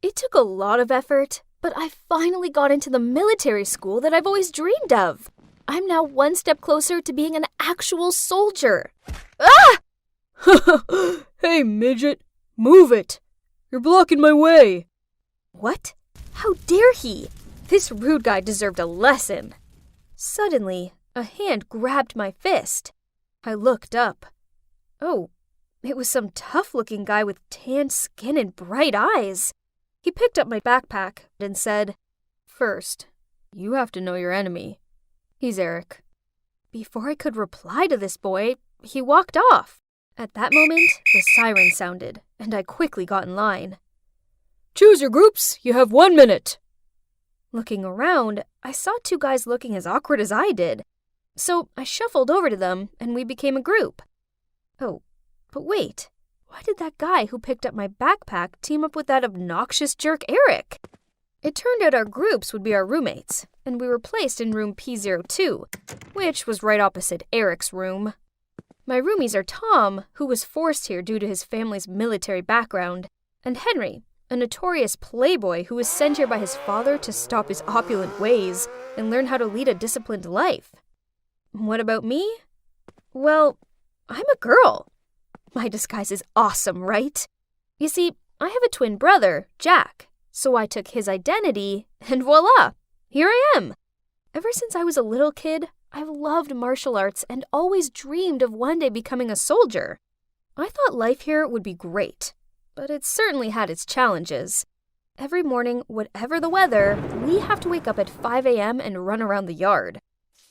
It took a lot of effort, but I finally got into the military school that I've always dreamed of. I'm now one step closer to being an actual soldier. Ah! Hey, midget, move it. You're blocking my way. What? How dare he? This rude guy deserved a lesson. Suddenly, a hand grabbed my fist. I looked up. Oh, it was some tough-looking guy with tanned skin and bright eyes. He picked up my backpack and said, "First, you have to know your enemy. He's Eric." Before I could reply to this boy, he walked off. At that moment, the siren sounded, and I quickly got in line. Choose your groups. You have 1 minute. Looking around, I saw two guys looking as awkward as I did. So I shuffled over to them, and we became a group. Oh, but wait. Why did that guy who picked up my backpack team up with that obnoxious jerk Eric? It turned out our groups would be our roommates, and we were placed in room P02, which was right opposite Eric's room. My roomies are Tom, who was forced here due to his family's military background, and Henry, a notorious playboy who was sent here by his father to stop his opulent ways and learn how to lead a disciplined life. What about me? Well, I'm a girl. My disguise is awesome, right? You see, I have a twin brother, Jack, so I took his identity, and voila, here I am. Ever since I was a little kid, I've loved martial arts and always dreamed of one day becoming a soldier. I thought life here would be great, but it certainly had its challenges. Every morning, whatever the weather, we have to wake up at 5 a.m. and run around the yard.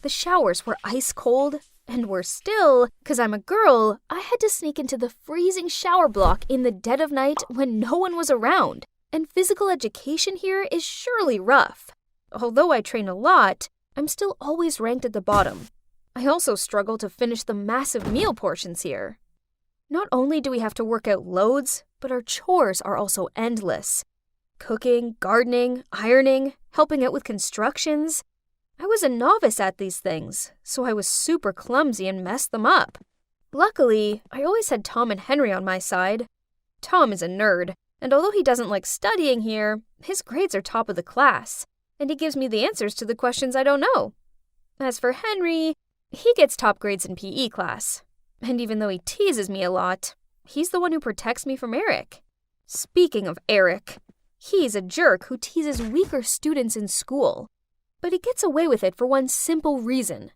The showers were ice cold, and worse still, because I'm a girl, I had to sneak into the freezing shower block in the dead of night when no one was around, and physical education here is surely rough. Although I train a lot, I'm still always ranked at the bottom. I also struggle to finish the massive meal portions here. Not only do we have to work out loads, but our chores are also endless. Cooking, gardening, ironing, helping out with constructions. I was a novice at these things, so I was super clumsy and messed them up. Luckily, I always had Tom and Henry on my side. Tom is a nerd, and although he doesn't like studying here, his grades are top of the class, and he gives me the answers to the questions I don't know. As for Henry, he gets top grades in PE class, and even though he teases me a lot, he's the one who protects me from Eric. Speaking of Eric, he's a jerk who teases weaker students in school. But he gets away with it for one simple reason.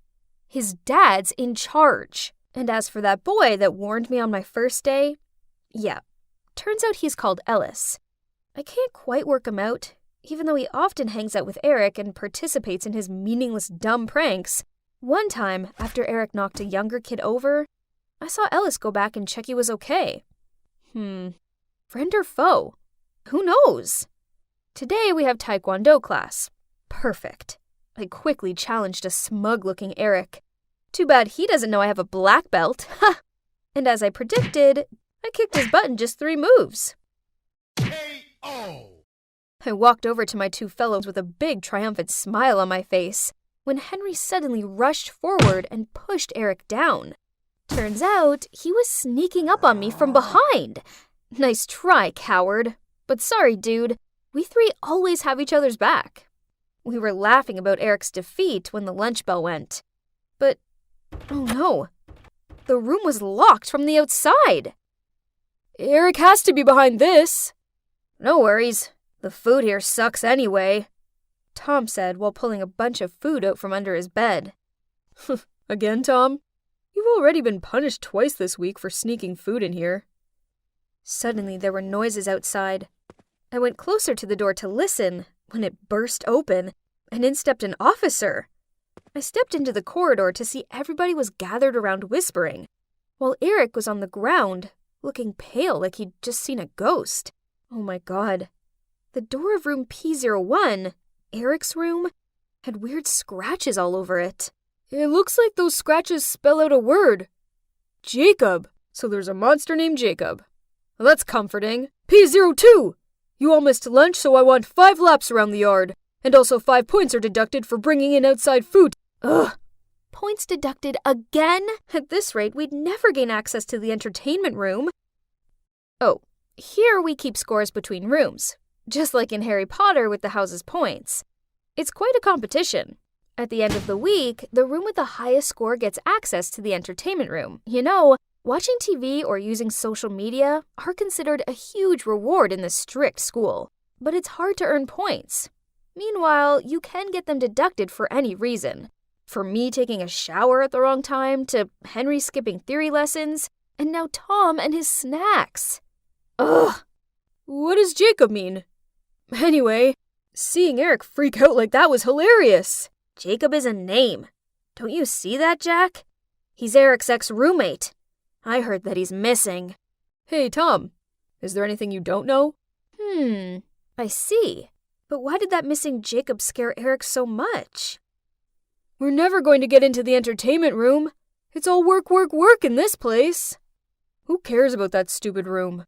His dad's in charge. And as for that boy that warned me on my first day, yeah, turns out he's called Ellis. I can't quite work him out, even though he often hangs out with Eric and participates in his meaningless dumb pranks. One time, after Eric knocked a younger kid over, I saw Ellis go back and check he was okay. Friend or foe? Who knows? Today we have Taekwondo class. Perfect. I quickly challenged a smug-looking Eric. Too bad he doesn't know I have a black belt. Ha! And as I predicted, I kicked his butt in just 3 moves. K.O. I walked over to my two fellows with a big triumphant smile on my face when Henry suddenly rushed forward and pushed Eric down. Turns out he was sneaking up on me from behind. Nice try, coward. But sorry, dude. We 3 always have each other's back. We were laughing about Eric's defeat when the lunch bell went. But, oh no, the room was locked from the outside. Eric has to be behind this. No worries. The food here sucks anyway, Tom said while pulling a bunch of food out from under his bed. Again, Tom? You've already been punished twice this week for sneaking food in here. Suddenly there were noises outside. I went closer to the door to listen when it burst open, and in stepped an officer. I stepped into the corridor to see everybody was gathered around whispering, while Eric was on the ground, looking pale like he'd just seen a ghost. Oh my god. The door of room P01, Eric's room, had weird scratches all over it. It looks like those scratches spell out a word. Jacob. So there's a monster named Jacob. Well, that's comforting. P02! You all missed lunch, so I want 5 laps around the yard. And also 5 points are deducted for bringing in outside food. Ugh. Points deducted again? At this rate, we'd never gain access to the entertainment room. Oh, here we keep scores between rooms. just like in Harry Potter with the house's points. It's quite a competition. At the end of the week, the room with the highest score gets access to the entertainment room. You know, watching TV or using social media are considered a huge reward in this strict school, but it's hard to earn points. Meanwhile, you can get them deducted for any reason. For me taking a shower at the wrong time, to Henry skipping theory lessons, and now Tom and his snacks. Ugh! What does Jacob mean? Anyway, seeing Eric freak out like that was hilarious. Jacob is a name. Don't you see that, Jack? He's Eric's ex-roommate. I heard that he's missing. Hey, Tom, is there anything you don't know? I see. But why did that missing Jacob scare Eric so much? We're never going to get into the entertainment room. It's all work, work, work in this place. Who cares about that stupid room?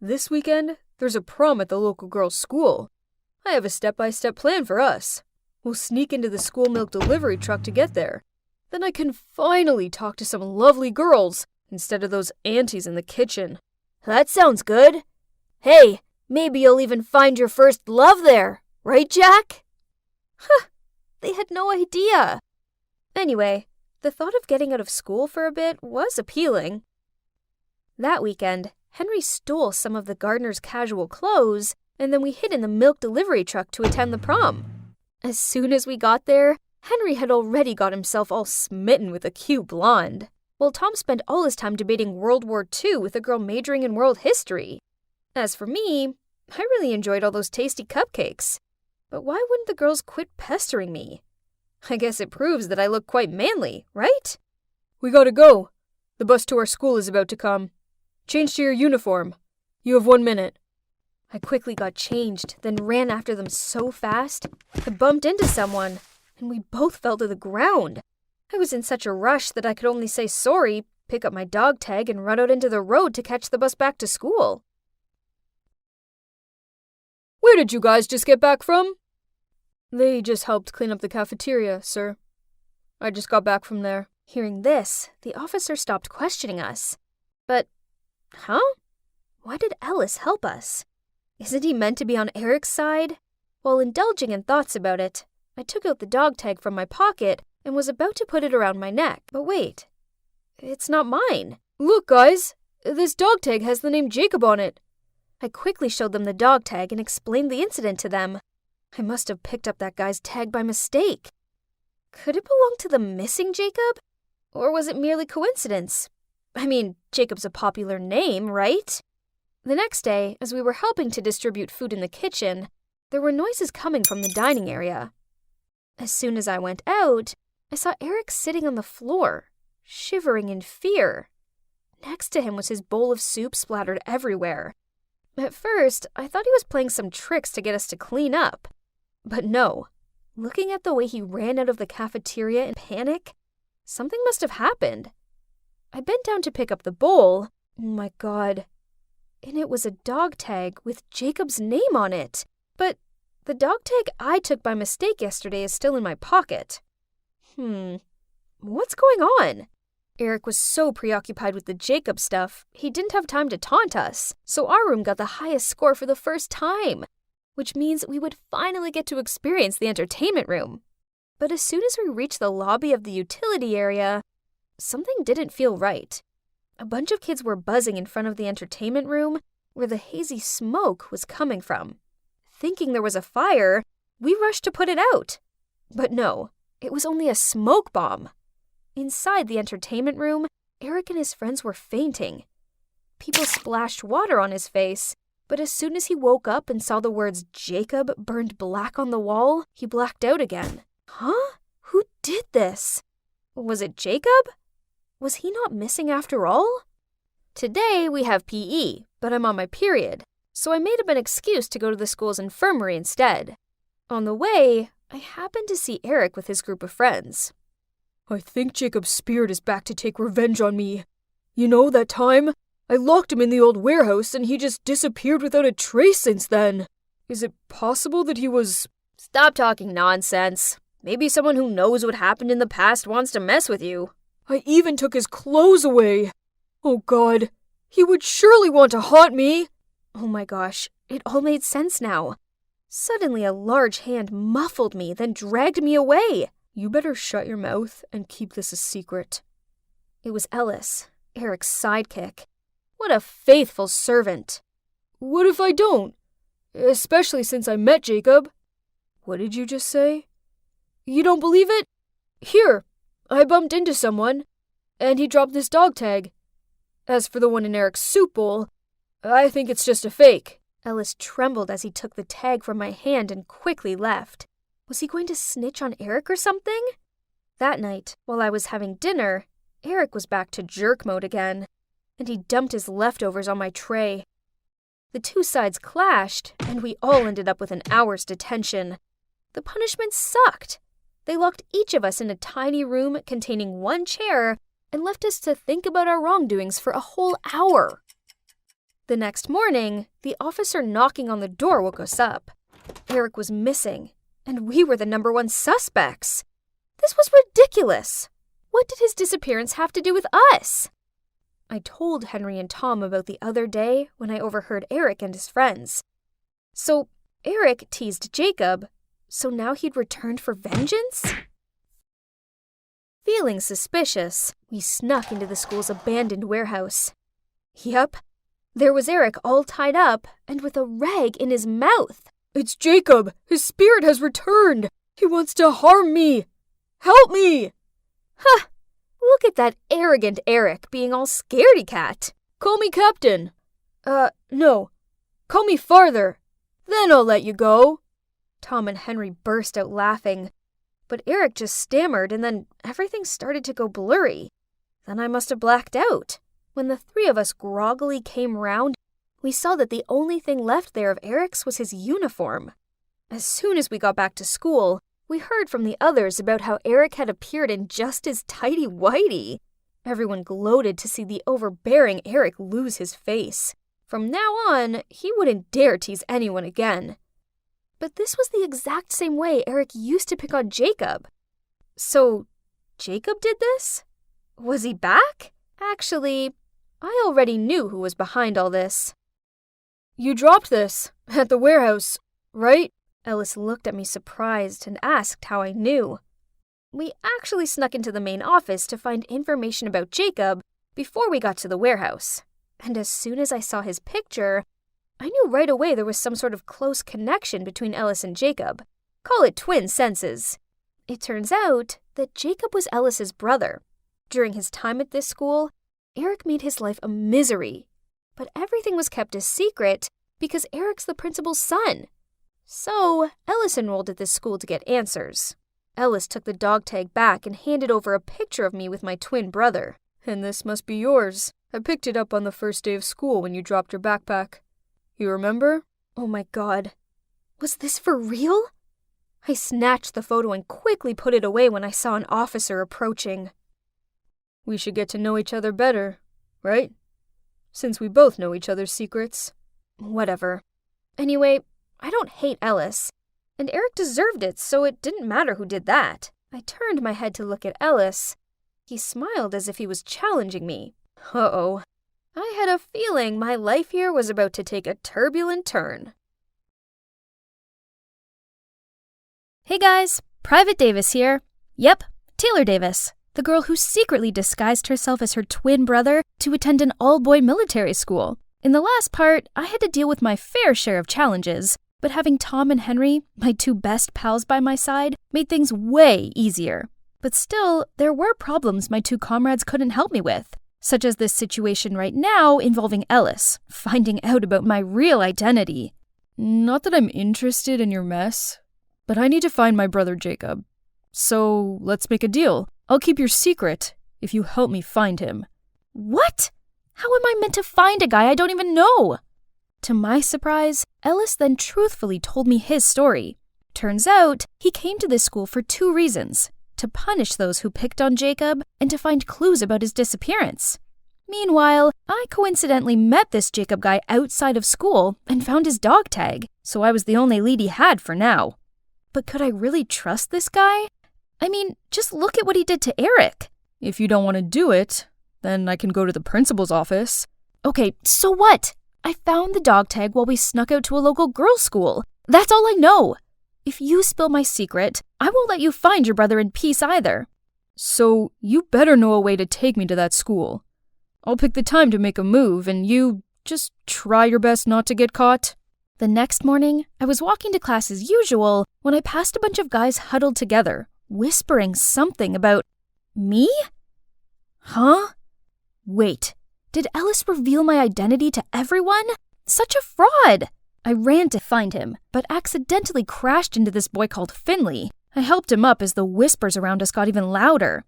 This weekend, there's a prom at the local girls' school. I have a step-by-step plan for us. We'll sneak into the school milk delivery truck to get there. Then I can finally talk to some lovely girls instead of those aunties in the kitchen. That sounds good. Hey, maybe you'll even find your first love there, right, Jack? Huh, they had no idea. Anyway, the thought of getting out of school for a bit was appealing. That weekend, Henry stole some of the gardener's casual clothes, and then we hid in the milk delivery truck to attend the prom. As soon as we got there, Henry had already got himself all smitten with a cute blonde, while Tom spent all his time debating World War II with a girl majoring in world history. As for me, I really enjoyed all those tasty cupcakes. But why wouldn't the girls quit pestering me? I guess it proves that I look quite manly, right? We gotta go. The bus to our school is about to come. Change to your uniform. You have 1 minute. I quickly got changed, then ran after them so fast, I bumped into someone, and we both fell to the ground. I was in such a rush that I could only say sorry, pick up my dog tag, and run out into the road to catch the bus back to school. Where did you guys just get back from? They just helped clean up the cafeteria, sir. I just got back from there. Hearing this, the officer stopped questioning us. But, huh? Why did Ellis help us? Isn't he meant to be on Eric's side? While indulging in thoughts about it, I took out the dog tag from my pocket and was about to put it around my neck. But wait, it's not mine. Look, guys, this dog tag has the name Jacob on it. I quickly showed them the dog tag and explained the incident to them. I must have picked up that guy's tag by mistake. Could it belong to the missing Jacob? Or was it merely coincidence? I mean, Jacob's a popular name, right? The next day, as we were helping to distribute food in the kitchen, there were noises coming from the dining area. As soon as I went out, I saw Eric sitting on the floor, shivering in fear. Next to him was his bowl of soup splattered everywhere. At first, I thought he was playing some tricks to get us to clean up. But no, looking at the way he ran out of the cafeteria in panic, something must have happened. I bent down to pick up the bowl. Oh my God. And it was a dog tag with Jacob's name on it. But the dog tag I took by mistake yesterday is still in my pocket. What's going on? Eric was so preoccupied with the Jacob stuff, he didn't have time to taunt us, so our room got the highest score for the first time, which means we would finally get to experience the entertainment room. But as soon as we reached the lobby of the utility area, something didn't feel right. A bunch of kids were buzzing in front of the entertainment room where the hazy smoke was coming from. Thinking there was a fire, we rushed to put it out. But no, it was only a smoke bomb. Inside the entertainment room, Eric and his friends were fainting. People splashed water on his face, but as soon as he woke up and saw the words Jacob burned black on the wall, he blacked out again. Huh? Who did this? Was it Jacob? Was he not missing after all? Today we have PE, but I'm on my period, so I made up an excuse to go to the school's infirmary instead. On the way, I happened to see Eric with his group of friends. I think Jacob's spirit is back to take revenge on me. You know, that time, I locked him in the old warehouse and he just disappeared without a trace since then. Is it possible that he was... Stop talking nonsense. Maybe someone who knows what happened in the past wants to mess with you. I even took his clothes away. Oh God, he would surely want to haunt me. Oh my gosh, it all made sense now. Suddenly a large hand muffled me, then dragged me away. You better shut your mouth and keep this a secret. It was Ellis, Eric's sidekick. What a faithful servant. What if I don't? Especially since I met Jacob. What did you just say? You don't believe it? Here, I bumped into someone, and he dropped this dog tag. As for the one in Eric's soup bowl, I think it's just a fake. Ellis trembled as he took the tag from my hand and quickly left. Was he going to snitch on Eric or something? That night, while I was having dinner, Eric was back to jerk mode again, and he dumped his leftovers on my tray. The two sides clashed, and we all ended up with an hour's detention. The punishment sucked. They locked each of us in a tiny room containing one chair and left us to think about our wrongdoings for a whole hour. The next morning, the officer knocking on the door woke us up. Eric was missing, and we were the #1 suspects. This was ridiculous. What did his disappearance have to do with us? I told Henry and Tom about the other day when I overheard Eric and his friends. So Eric teased Jacob, so now he'd returned for vengeance? Feeling suspicious, we snuck into the school's abandoned warehouse. Yep, there was Eric all tied up and with a rag in his mouth. It's Jacob! His spirit has returned! He wants to harm me! Help me! Huh! Look at that arrogant Eric being all scaredy-cat. Call me Captain. No. Call me Farther. Then I'll let you go. Tom and Henry burst out laughing. But Eric just stammered and then everything started to go blurry. Then I must have blacked out. When the three of us groggily came round, we saw that the only thing left there of Eric's was his uniform. As soon as we got back to school, we heard from the others about how Eric had appeared in just his tighty-whitey. Everyone gloated to see the overbearing Eric lose his face. From now on, he wouldn't dare tease anyone again. But this was the exact same way Eric used to pick on Jacob. So, Jacob did this? Was he back? Actually, I already knew who was behind all this. You dropped this at the warehouse, right? Ellis looked at me surprised and asked how I knew. We actually snuck into the main office to find information about Jacob before we got to the warehouse. And as soon as I saw his picture, I knew right away there was some sort of close connection between Ellis and Jacob. Call it twin senses. It turns out that Jacob was Ellis's brother. During his time at this school, Eric made his life a misery. But everything was kept a secret because Eric's the principal's son. So, Ellis enrolled at this school to get answers. Ellis took the dog tag back and handed over a picture of me with my twin brother. And this must be yours. I picked it up on the first day of school when you dropped your backpack. You remember? Oh my God. Was this for real? I snatched the photo and quickly put it away when I saw an officer approaching. We should get to know each other better, right? Since we both know each other's secrets. Whatever. Anyway, I don't hate Ellis, and Eric deserved it, so it didn't matter who did that. I turned my head to look at Ellis. He smiled as if he was challenging me. Uh-oh. I had a feeling my life here was about to take a turbulent turn. Hey guys, Private Davis here. Yep, Taylor Davis, the girl who secretly disguised herself as her twin brother to attend an all-boy military school. In the last part, I had to deal with my fair share of challenges, but having Tom and Henry, my two best pals by my side, made things way easier. But still, there were problems my two comrades couldn't help me with, such as this situation right now involving Ellis, finding out about my real identity. Not that I'm interested in your mess, but I need to find my brother Jacob. So, let's make a deal. I'll keep your secret if you help me find him. What? How am I meant to find a guy I don't even know? To my surprise, Ellis then truthfully told me his story. Turns out, he came to this school for 2 reasons: to punish those who picked on Jacob and to find clues about his disappearance. Meanwhile, I coincidentally met this Jacob guy outside of school and found his dog tag, so I was the only lead he had for now. But could I really trust this guy? I mean, just look at what he did to Eric. If you don't want to do it, then I can go to the principal's office. Okay, so what? I found the dog tag while we snuck out to a local girls' school. That's all I know. If you spill my secret, I won't let you find your brother in peace either. So you better know a way to take me to that school. I'll pick the time to make a move, and you just try your best not to get caught. The next morning, I was walking to class as usual when I passed a bunch of guys huddled together, whispering something about me? Huh? Wait, did Ellis reveal my identity to everyone? Such a fraud! I ran to find him, but accidentally crashed into this boy called Finley. I helped him up as the whispers around us got even louder.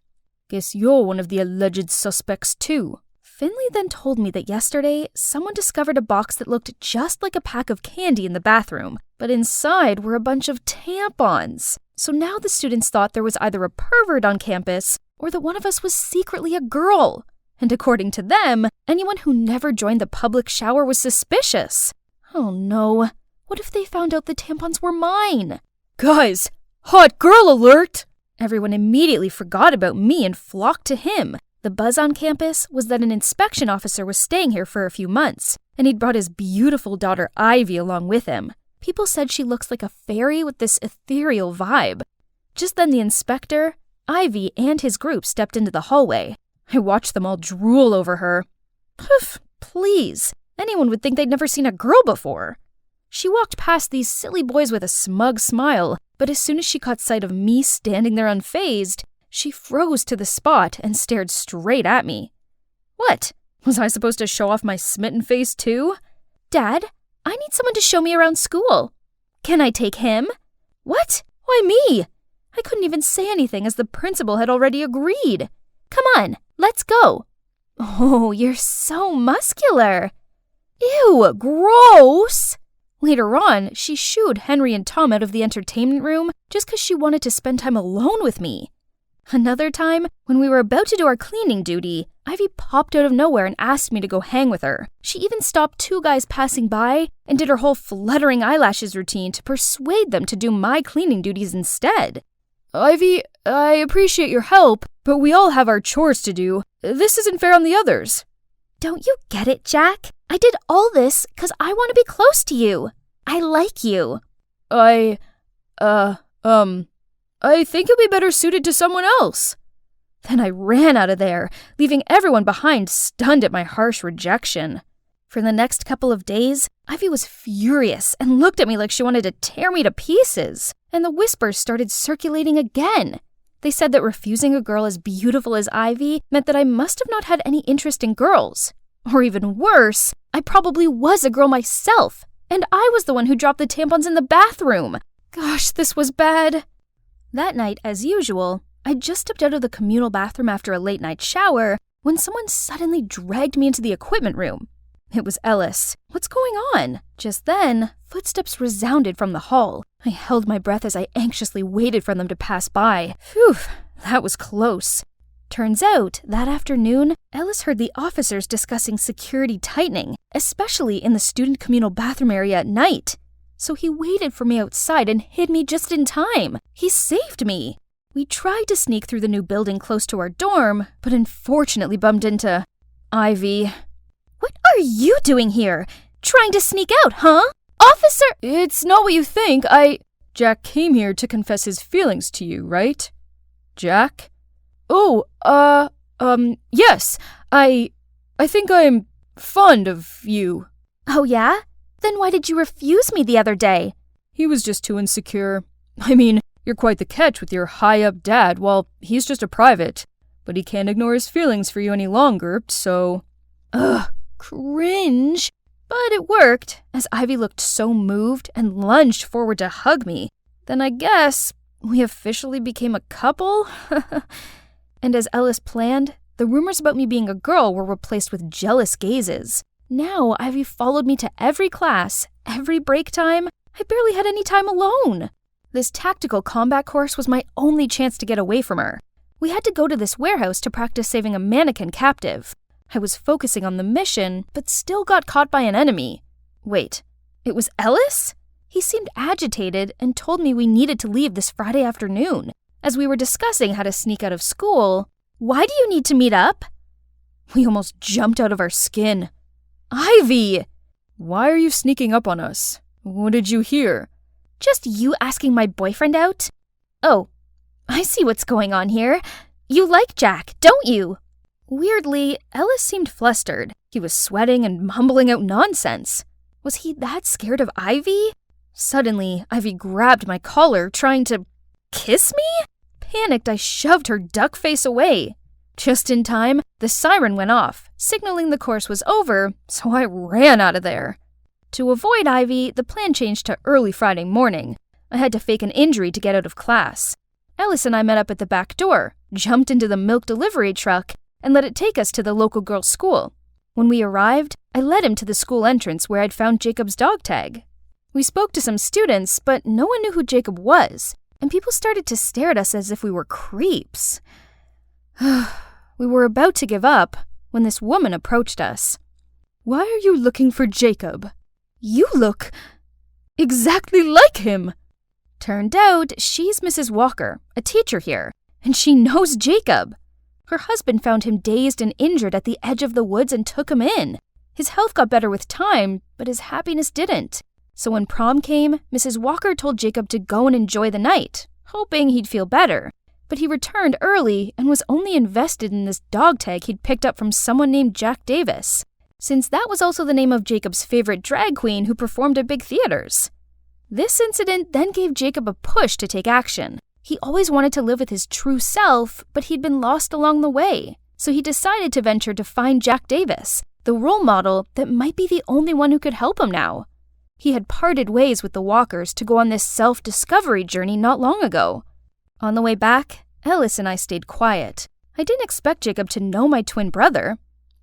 Guess you're one of the alleged suspects too. Finley then told me that yesterday, someone discovered a box that looked just like a pack of candy in the bathroom, but inside were a bunch of tampons. So now the students thought there was either a pervert on campus or that one of us was secretly a girl. And according to them, anyone who never joined the public shower was suspicious. Oh no, what if they found out the tampons were mine? Guys, hot girl alert! Everyone immediately forgot about me and flocked to him. The buzz on campus was that an inspection officer was staying here for a few months, and he'd brought his beautiful daughter Ivy along with him. People said she looks like a fairy with this ethereal vibe. Just then the inspector, Ivy, and his group stepped into the hallway. I watched them all drool over her. Poof, please. Anyone would think they'd never seen a girl before. She walked past these silly boys with a smug smile, but as soon as she caught sight of me standing there unfazed, she froze to the spot and stared straight at me. What? Was I supposed to show off my smitten face too? Dad, I need someone to show me around school. Can I take him? What? Why me? I couldn't even say anything as the principal had already agreed. Come on, let's go. Oh, you're so muscular. Ew, gross! Later on, she shooed Henry and Tom out of the entertainment room just because she wanted to spend time alone with me. Another time, when we were about to do our cleaning duty, Ivy popped out of nowhere and asked me to go hang with her. She even stopped two guys passing by and did her whole fluttering eyelashes routine to persuade them to do my cleaning duties instead. Ivy, I appreciate your help, but we all have our chores to do. This isn't fair on the others. Don't you get it, Jack? I did all this because I want to be close to you. I like you. I think you'll be better suited to someone else. Then I ran out of there, leaving everyone behind stunned at my harsh rejection. For the next couple of days, Ivy was furious and looked at me like she wanted to tear me to pieces. And the whispers started circulating again. They said that refusing a girl as beautiful as Ivy meant that I must have not had any interest in girls. Or even worse, I probably was a girl myself, and I was the one who dropped the tampons in the bathroom. Gosh, this was bad. That night, as usual, I just stepped out of the communal bathroom after a late-night shower when someone suddenly dragged me into the equipment room. It was Ellis. What's going on? Just then, footsteps resounded from the hall. I held my breath as I anxiously waited for them to pass by. Phew, that was close. Turns out, that afternoon, Ellis heard the officers discussing security tightening, especially in the student communal bathroom area at night. So he waited for me outside and hid me just in time. He saved me. We tried to sneak through the new building close to our dorm, but unfortunately bumped into Ivy. What are you doing here? Trying to sneak out, huh? Officer! It's not what you think. Jack came here to confess his feelings to you, right? Jack? Oh, yes. I think I'm fond of you. Oh, yeah? Then why did you refuse me the other day? He was just too insecure. I mean, you're quite the catch with your high-up dad, while he's just a private. But he can't ignore his feelings for you any longer, so... Ugh, cringe. But it worked, as Ivy looked so moved and lunged forward to hug me. Then I guess we officially became a couple? And as Ellis planned, the rumors about me being a girl were replaced with jealous gazes. Now Ivy followed me to every class, every break time. I barely had any time alone. This tactical combat course was my only chance to get away from her. We had to go to this warehouse to practice saving a mannequin captive. I was focusing on the mission, but still got caught by an enemy. Wait, it was Ellis? He seemed agitated and told me we needed to leave this Friday afternoon. As we were discussing how to sneak out of school, why do you need to meet up? We almost jumped out of our skin. Ivy! Why are you sneaking up on us? What did you hear? Just you asking my boyfriend out? Oh, I see what's going on here. You like Jack, don't you? Weirdly, Ellis seemed flustered. He was sweating and mumbling out nonsense. Was he that scared of Ivy? Suddenly, Ivy grabbed my collar, trying to kiss me? Panicked, I shoved her duck face away. Just in time, the siren went off, signaling the course was over, so I ran out of there. To avoid Ivy, the plan changed to early Friday morning. I had to fake an injury to get out of class. Ellis and I met up at the back door, jumped into the milk delivery truck, and let it take us to the local girls' school. When we arrived, I led him to the school entrance where I'd found Jacob's dog tag. We spoke to some students, but no one knew who Jacob was, and people started to stare at us as if we were creeps. We were about to give up when this woman approached us. Why are you looking for Jacob? You look exactly like him. Turned out she's Mrs. Walker, a teacher here, and she knows Jacob. Her husband found him dazed and injured at the edge of the woods and took him in. His health got better with time, but his happiness didn't. So when prom came, Mrs. Walker told Jacob to go and enjoy the night, hoping he'd feel better. But he returned early and was only invested in this dog tag he'd picked up from someone named Jack Davis, since that was also the name of Jacob's favorite drag queen who performed at big theaters. This incident then gave Jacob a push to take action. He always wanted to live with his true self, but he'd been lost along the way. So he decided to venture to find Jack Davis, the role model that might be the only one who could help him now. He had parted ways with the Walkers to go on this self-discovery journey not long ago. On the way back, Ellis and I stayed quiet. I didn't expect Jacob to know my twin brother.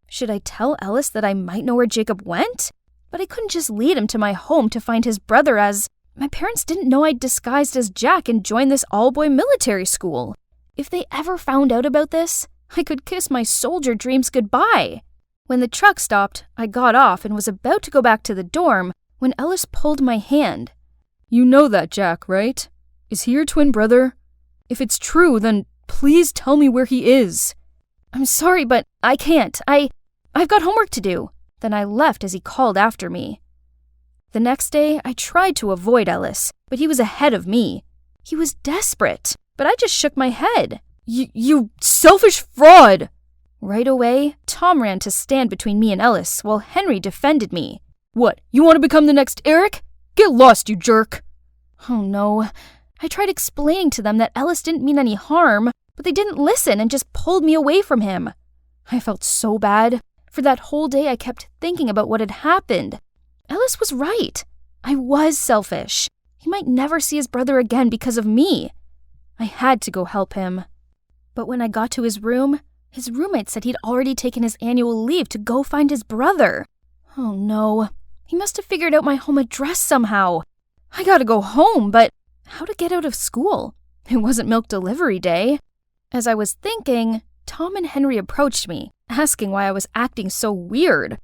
Should I tell Ellis that I might know where Jacob went? But I couldn't just lead him to my home to find his brother, as my parents didn't know I'd disguised as Jack and joined this all-boy military school. If they ever found out about this, I could kiss my soldier dreams goodbye. When the truck stopped, I got off and was about to go back to the dorm when Ellis pulled my hand. You know that Jack, right? Is he your twin brother? If it's true, then please tell me where he is. I'm sorry, but I can't. I've got homework to do. Then I left as he called after me. The next day, I tried to avoid Ellis, but he was ahead of me. He was desperate, but I just shook my head. You selfish fraud! Right away, Tom ran to stand between me and Ellis while Henry defended me. What, you want to become the next Eric? Get lost, you jerk! Oh no. I tried explaining to them that Ellis didn't mean any harm, but they didn't listen and just pulled me away from him. I felt so bad. For that whole day, I kept thinking about what had happened. Ellis was right. I was selfish. He might never see his brother again because of me. I had to go help him. But when I got to his room, his roommate said he'd already taken his annual leave to go find his brother. Oh no. He must have figured out my home address somehow. I gotta go home, but how to get out of school? It wasn't milk delivery day. As I was thinking, Tom and Henry approached me, asking why I was acting so weird.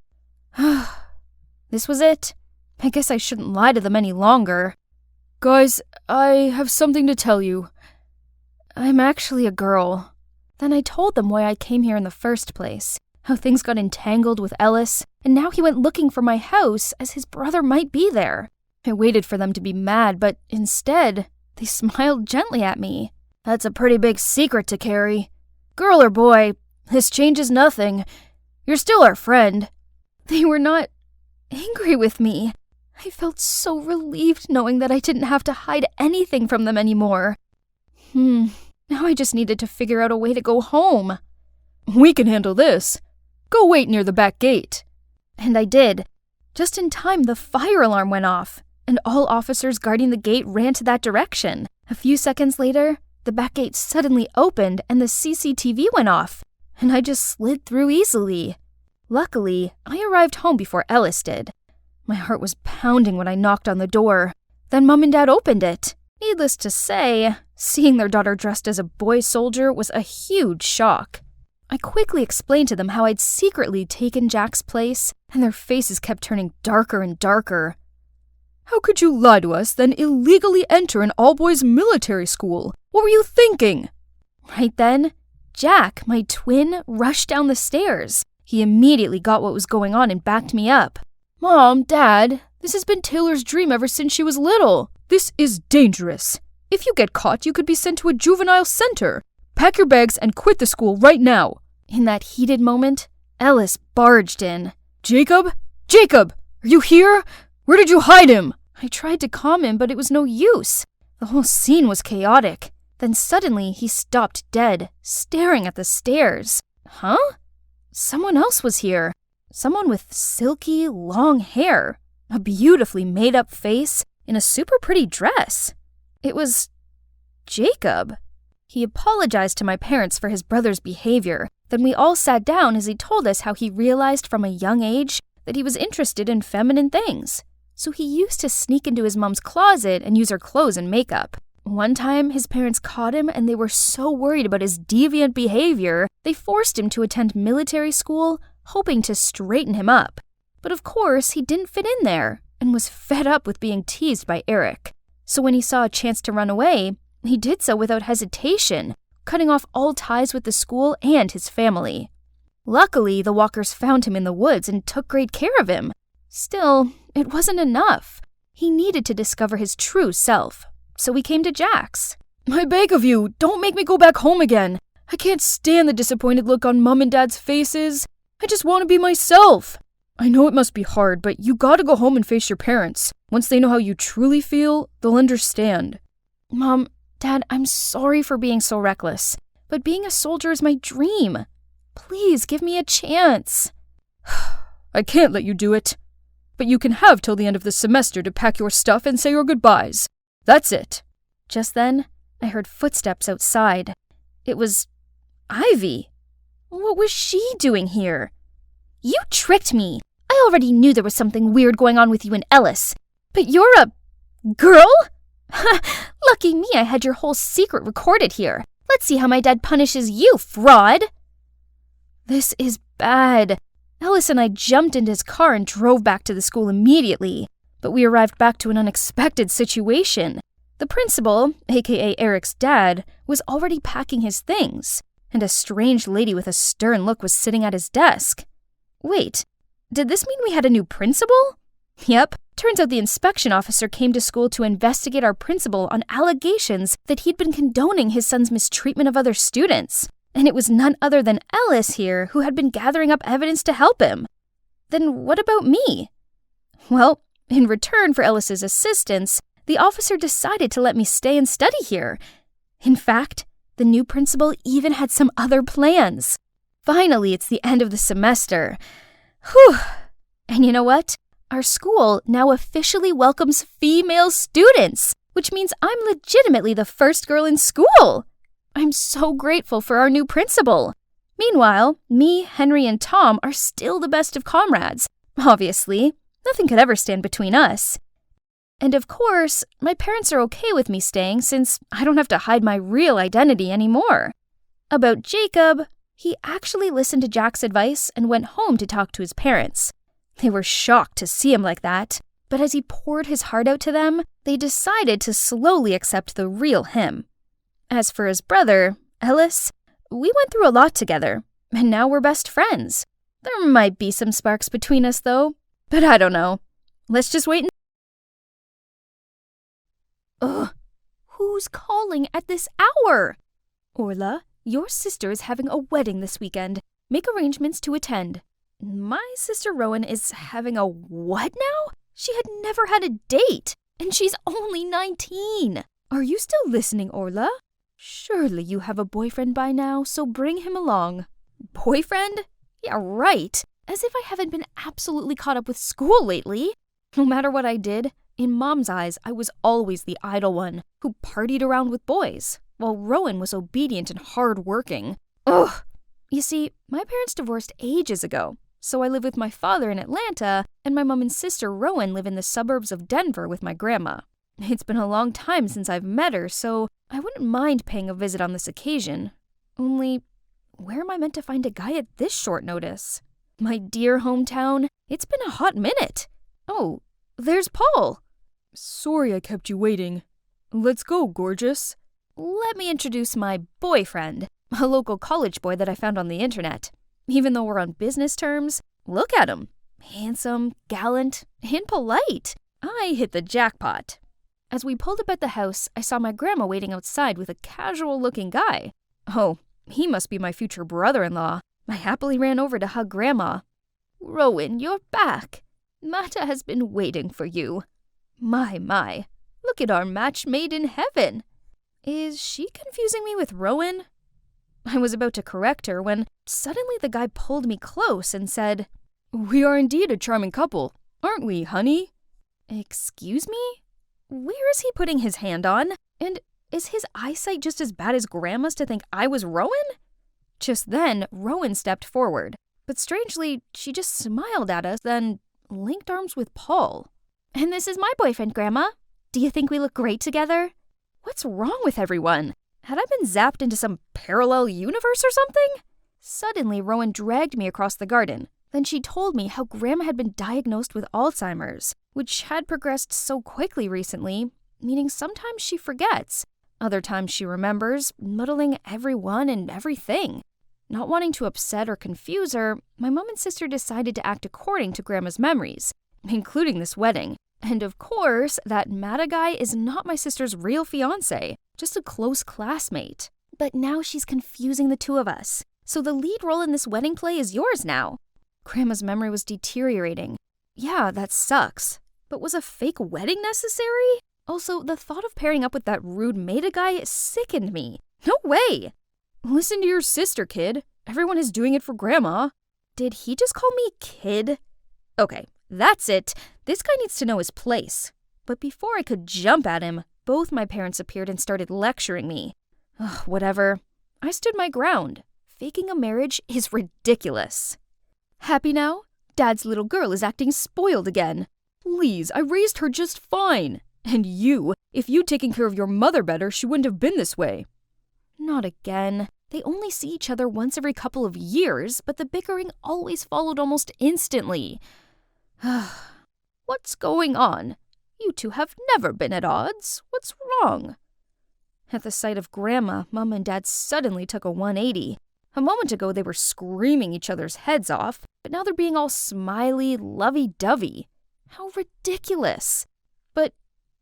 This was it. I guess I shouldn't lie to them any longer. Guys, I have something to tell you. I'm actually a girl. Then I told them why I came here in the first place, how things got entangled with Ellis, and now he went looking for my house as his brother might be there. I waited for them to be mad, but instead, they smiled gently at me. That's a pretty big secret to carry. Girl or boy, this changes nothing. You're still our friend. They were not angry with me. I felt so relieved knowing that I didn't have to hide anything from them anymore. Now I just needed to figure out a way to go home. We can handle this. Go wait near the back gate. And I did. Just in time, the fire alarm went off, and all officers guarding the gate ran to that direction. A few seconds later, the back gate suddenly opened and the CCTV went off, and I just slid through easily. Luckily, I arrived home before Ellis did. My heart was pounding when I knocked on the door. Then Mom and Dad opened it. Needless to say, seeing their daughter dressed as a boy soldier was a huge shock. I quickly explained to them how I'd secretly taken Jack's place, and their faces kept turning darker and darker. How could you lie to us, then illegally enter an all-boys military school? What were you thinking? Right then, Jack, my twin, rushed down the stairs. He immediately got what was going on and backed me up. Mom, Dad, this has been Taylor's dream ever since she was little. This is dangerous. If you get caught, you could be sent to a juvenile center. Pack your bags and quit the school right now. In that heated moment, Ellis barged in. Jacob? Jacob! Are you here? Where did you hide him? I tried to calm him, but it was no use. The whole scene was chaotic. Then suddenly he stopped dead, staring at the stairs. Huh? Someone else was here. Someone with silky, long hair, a beautifully made-up face, in a super pretty dress. It was Jacob. He apologized to my parents for his brother's behavior. Then we all sat down as he told us how he realized from a young age that he was interested in feminine things. So he used to sneak into his mom's closet and use her clothes and makeup. One time, his parents caught him and they were so worried about his deviant behavior, they forced him to attend military school, hoping to straighten him up. But of course, he didn't fit in there and was fed up with being teased by Eric. So when he saw a chance to run away, he did so without hesitation, cutting off all ties with the school and his family. Luckily, the walkers found him in the woods and took great care of him. Still, it wasn't enough. He needed to discover his true self, so we came to Jack's. I beg of you, don't make me go back home again. I can't stand the disappointed look on Mom and Dad's faces. I just want to be myself. I know it must be hard, but you gotta go home and face your parents. Once they know how you truly feel, they'll understand. Mom, Dad, I'm sorry for being so reckless, but being a soldier is my dream. Please give me a chance. I can't let you do it. But you can have till the end of the semester to pack your stuff and say your goodbyes. That's it. Just then, I heard footsteps outside. It was Ivy. What was she doing here? You tricked me. I already knew there was something weird going on with you and Ellis. But you're a girl? Lucky me, I had your whole secret recorded here. Let's see how my dad punishes you, fraud. This is bad. Ellis and I jumped into his car and drove back to the school immediately. But we arrived back to an unexpected situation. The principal, aka Eric's dad, was already packing his things, and a strange lady with a stern look was sitting at his desk. Wait, did this mean we had a new principal? Yep, turns out the inspection officer came to school to investigate our principal on allegations that he'd been condoning his son's mistreatment of other students. And it was none other than Ellis here who had been gathering up evidence to help him. Then what about me? Well, in return for Ellis's assistance, the officer decided to let me stay and study here. In fact, the new principal even had some other plans. Finally, it's the end of the semester. Whew! And you know what? Our school now officially welcomes female students, which means I'm legitimately the first girl in school. I'm so grateful for our new principal. Meanwhile, me, Henry, and Tom are still the best of comrades. Obviously, nothing could ever stand between us. And of course, my parents are okay with me staying since I don't have to hide my real identity anymore. About Jacob, he actually listened to Jack's advice and went home to talk to his parents. They were shocked to see him like that, but as he poured his heart out to them, they decided to slowly accept the real him. As for his brother, Ellis, we went through a lot together, and now we're best friends. There might be some sparks between us, though, but I don't know. Let's just wait and... Ugh, who's calling at this hour? Orla, your sister is having a wedding this weekend. Make arrangements to attend. My sister Rowan is having a what now? She had never had a date, and she's only 19. Are you still listening, Orla? Surely you have a boyfriend by now, so bring him along. Boyfriend? Yeah, right. As if I haven't been absolutely caught up with school lately. No matter what I did, in Mom's eyes, I was always the idle one who partied around with boys, while Rowan was obedient and hard-working. Ugh! You see, my parents divorced ages ago, so I live with my father in Atlanta, and my mom and sister Rowan live in the suburbs of Denver with my grandma. It's been a long time since I've met her, so I wouldn't mind paying a visit on this occasion. Only, where am I meant to find a guy at this short notice? My dear hometown, it's been a hot minute. Oh, there's Paul. Sorry I kept you waiting. Let's go, gorgeous. Let me introduce my boyfriend, a local college boy that I found on the internet. Even though we're on business terms, look at him. Handsome, gallant, and polite. I hit the jackpot. As we pulled up at the house, I saw my grandma waiting outside with a casual-looking guy. Oh, he must be my future brother-in-law. I happily ran over to hug Grandma. "Rowan, you're back. Mata has been waiting for you. My, look at our match made in heaven." Is she confusing me with Rowan? I was about to correct her when suddenly the guy pulled me close and said, "We are indeed a charming couple, aren't we, honey?" "Excuse me? Where is he putting his hand on? And is his eyesight just as bad as Grandma's to think I was Rowan?" Just then, Rowan stepped forward, but strangely, she just smiled at us, then linked arms with Paul. "And this is my boyfriend, Grandma. Do you think we look great together? What's wrong with everyone? Had I been zapped into some parallel universe or something?" Suddenly, Rowan dragged me across the garden. Then she told me how Grandma had been diagnosed with Alzheimer's, which had progressed so quickly recently, meaning sometimes she forgets. Other times she remembers, muddling everyone and everything. Not wanting to upset or confuse her, my mom and sister decided to act according to Grandma's memories, including this wedding. And of course, that Mata guy is not my sister's real fiancé, just a close classmate. But now she's confusing the two of us, so the lead role in this wedding play is yours now. Grandma's memory was deteriorating. Yeah, that sucks. But was a fake wedding necessary? Also, the thought of pairing up with that rude Mata guy sickened me. No way! Listen to your sister, kid. Everyone is doing it for Grandma. Did he just call me kid? Okay, that's it. This guy needs to know his place. But before I could jump at him, both my parents appeared and started lecturing me. Ugh, whatever. I stood my ground. Faking a marriage is ridiculous. Happy now? Dad's little girl is acting spoiled again. Please, I raised her just fine. And you, if you'd taken care of your mother better, she wouldn't have been this way. Not again. They only see each other once every couple of years, but the bickering always followed almost instantly. What's going on? You two have never been at odds. What's wrong? At the sight of Grandma, Mom and Dad suddenly took a 180. A moment ago, they were screaming each other's heads off, but now they're being all smiley, lovey-dovey. How ridiculous. But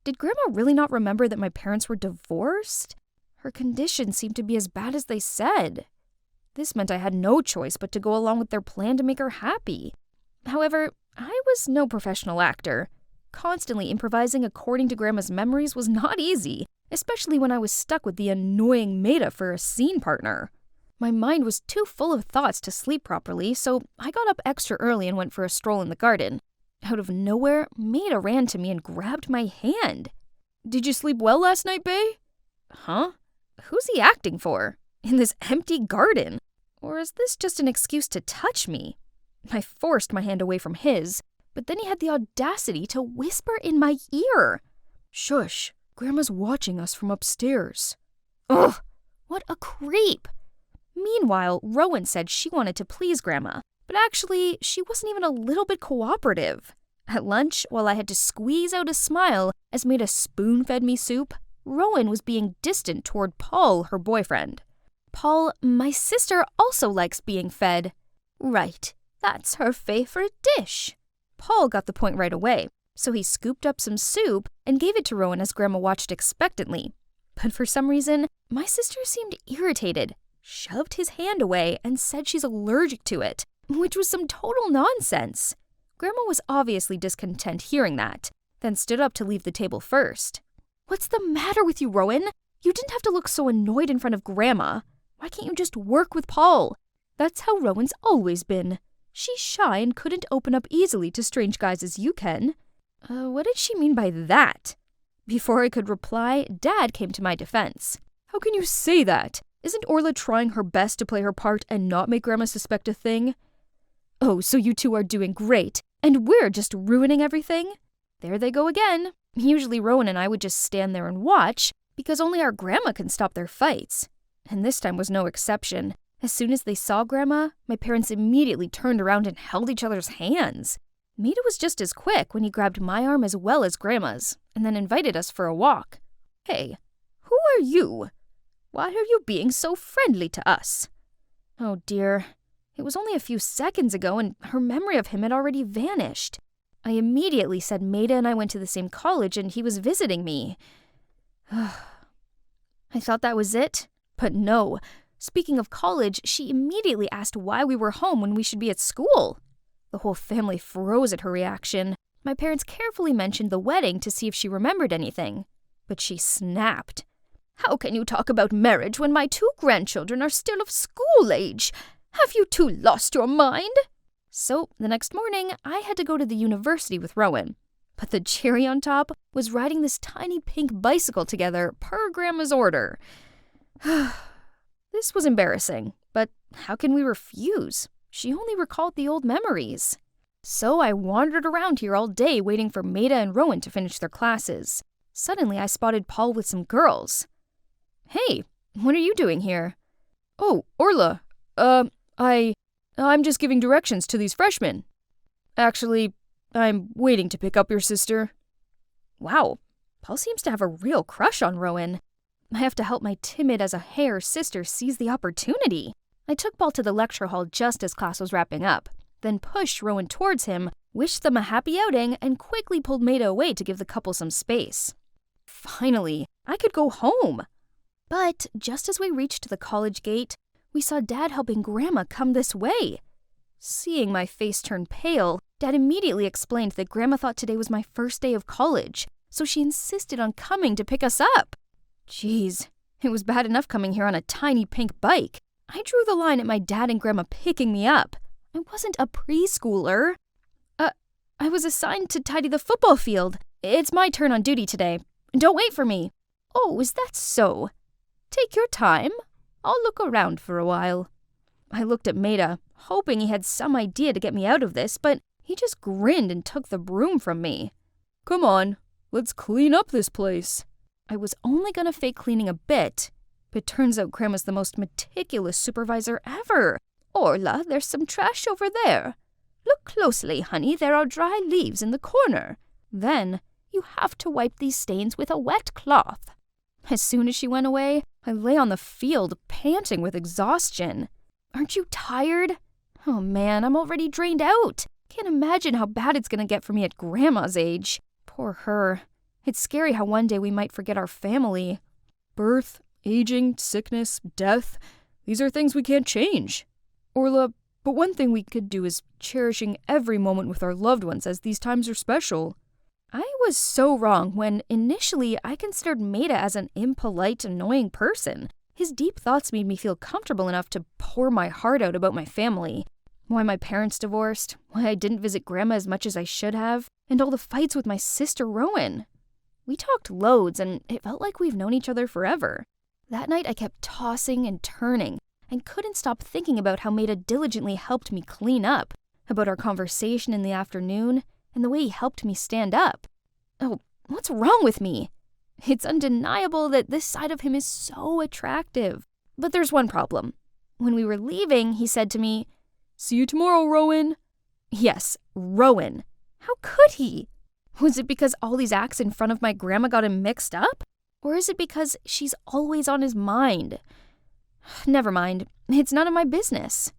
did Grandma really not remember that my parents were divorced? Her condition seemed to be as bad as they said. This meant I had no choice but to go along with their plan to make her happy. However, I was no professional actor. Constantly improvising according to Grandma's memories was not easy, especially when I was stuck with the annoying Mata for a scene partner. My mind was too full of thoughts to sleep properly, so I got up extra early and went for a stroll in the garden. Out of nowhere, Mata ran to me and grabbed my hand. "Did you sleep well last night, bae?" Huh? Who's he acting for? In this empty garden? Or is this just an excuse to touch me? I forced my hand away from his, but then he had the audacity to whisper in my ear. "Shush, Grandma's watching us from upstairs." Ugh, what a creep. Meanwhile, Rowan said she wanted to please Grandma, but actually, she wasn't even a little bit cooperative. At lunch, while I had to squeeze out a smile as Mata spoon-fed me soup, Rowan was being distant toward Paul, her boyfriend. Paul, my sister, also likes being fed. Right, that's her favorite dish. Paul got the point right away, so he scooped up some soup and gave it to Rowan as Grandma watched expectantly. But for some reason, my sister seemed irritated, shoved his hand away, and said she's allergic to it, which was some total nonsense. Grandma was obviously discontent hearing that, then stood up to leave the table first. What's the matter with you, Rowan? You didn't have to look so annoyed in front of Grandma. Why can't you just work with Paul? That's how Rowan's always been. She's shy and couldn't open up easily to strange guys as you can. What did she mean by that? Before I could reply, Dad came to my defense. "How can you say that? Isn't Orla trying her best to play her part and not make Grandma suspect a thing?" "Oh, so you two are doing great, and we're just ruining everything?" There they go again. Usually Rowan and I would just stand there and watch, because only our Grandma can stop their fights. And this time was no exception. As soon as they saw Grandma, my parents immediately turned around and held each other's hands. Mata was just as quick when he grabbed my arm as well as Grandma's, and then invited us for a walk. Hey, who are you? Why are you being so friendly to us? Oh dear. It was only a few seconds ago, and her memory of him had already vanished. I immediately said Maida and I went to the same college and he was visiting me. I thought that was it, but no. Speaking of college, she immediately asked why we were home when we should be at school. The whole family froze at her reaction. My parents carefully mentioned the wedding to see if she remembered anything, but she snapped. How can you talk about marriage when my 2 grandchildren are still of school age? Have you two lost your mind? So, the next morning, I had to go to the university with Rowan. But the cherry on top was riding this tiny pink bicycle together per Grandma's order. This was embarrassing, but how can we refuse? She only recalled the old memories. So I wandered around here all day waiting for Maida and Rowan to finish their classes. Suddenly, I spotted Paul with some girls. Hey, what are you doing here? Oh, Orla. I'm just giving directions to these freshmen. Actually, I'm waiting to pick up your sister. Wow, Paul seems to have a real crush on Rowan. I have to help my timid as a hare sister seize the opportunity. I took Paul to the lecture hall just as class was wrapping up, then pushed Rowan towards him, wished them a happy outing, and quickly pulled Maida away to give the couple some space. Finally, I could go home. But just as we reached the college gate, we saw Dad helping Grandma come this way. Seeing my face turn pale, Dad immediately explained that Grandma thought today was my first day of college, so she insisted on coming to pick us up. Jeez, it was bad enough coming here on a tiny pink bike. I drew the line at my dad and Grandma picking me up. I wasn't a preschooler. I was assigned to tidy the football field. It's my turn on duty today. Don't wait for me. Oh, is that so? Take your time. I'll look around for a while. I looked at Maida, hoping he had some idea to get me out of this, but he just grinned and took the broom from me. Come on, let's clean up this place. I was only gonna fake cleaning a bit, but turns out Grandma's the most meticulous supervisor ever. Orla, there's some trash over there. Look closely, honey, there are dry leaves in the corner. Then, you have to wipe these stains with a wet cloth. As soon as she went away, I lay on the field, panting with exhaustion. Aren't you tired? Oh man, I'm already drained out. Can't imagine how bad it's gonna get for me at Grandma's age. Poor her. It's scary how one day we might forget our family. Birth, aging, sickness, death, these are things we can't change. Orla, but one thing we could do is cherishing every moment with our loved ones as these times are special. I was so wrong when initially I considered Maida as an impolite, annoying person. His deep thoughts made me feel comfortable enough to pour my heart out about my family. Why my parents divorced, why I didn't visit Grandma as much as I should have, and all the fights with my sister Rowan. We talked loads, and it felt like we've known each other forever. That night I kept tossing and turning, and couldn't stop thinking about how Maida diligently helped me clean up, about our conversation in the afternoon, and the way he helped me stand up. Oh, what's wrong with me? It's undeniable that this side of him is so attractive. But there's one problem. When we were leaving, he said to me, "See you tomorrow, Rowan." Yes, Rowan. How could he? Was it because all these acts in front of my grandma got him mixed up? Or is it because she's always on his mind? Never mind. It's none of my business.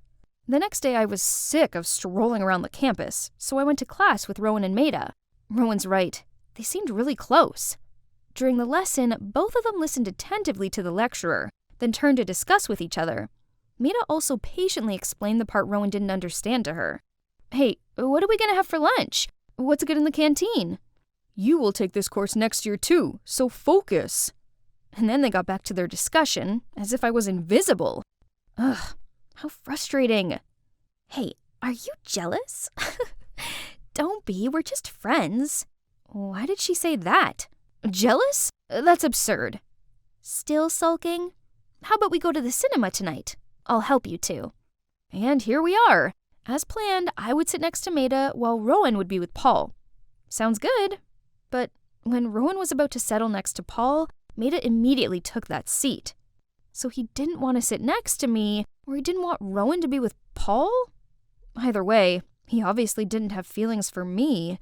The next day I was sick of strolling around the campus, so I went to class with Rowan and Maida. Rowan's right. They seemed really close. During the lesson, both of them listened attentively to the lecturer, then turned to discuss with each other. Maida also patiently explained the part Rowan didn't understand to her. Hey, what are we gonna have for lunch? What's good in the canteen? You will take this course next year too, so focus. And then they got back to their discussion, as if I was invisible. Ugh, how frustrating. Hey, are you jealous? Don't be, we're just friends. Why did she say that? Jealous? That's absurd. Still sulking? How about we go to the cinema tonight? I'll help you two. And here we are. As planned, I would sit next to Maida while Rowan would be with Paul. Sounds good. But when Rowan was about to settle next to Paul, Maida immediately took that seat. So he didn't want to sit next to me, or he didn't want Rowan to be with Paul? Either way, he obviously didn't have feelings for me.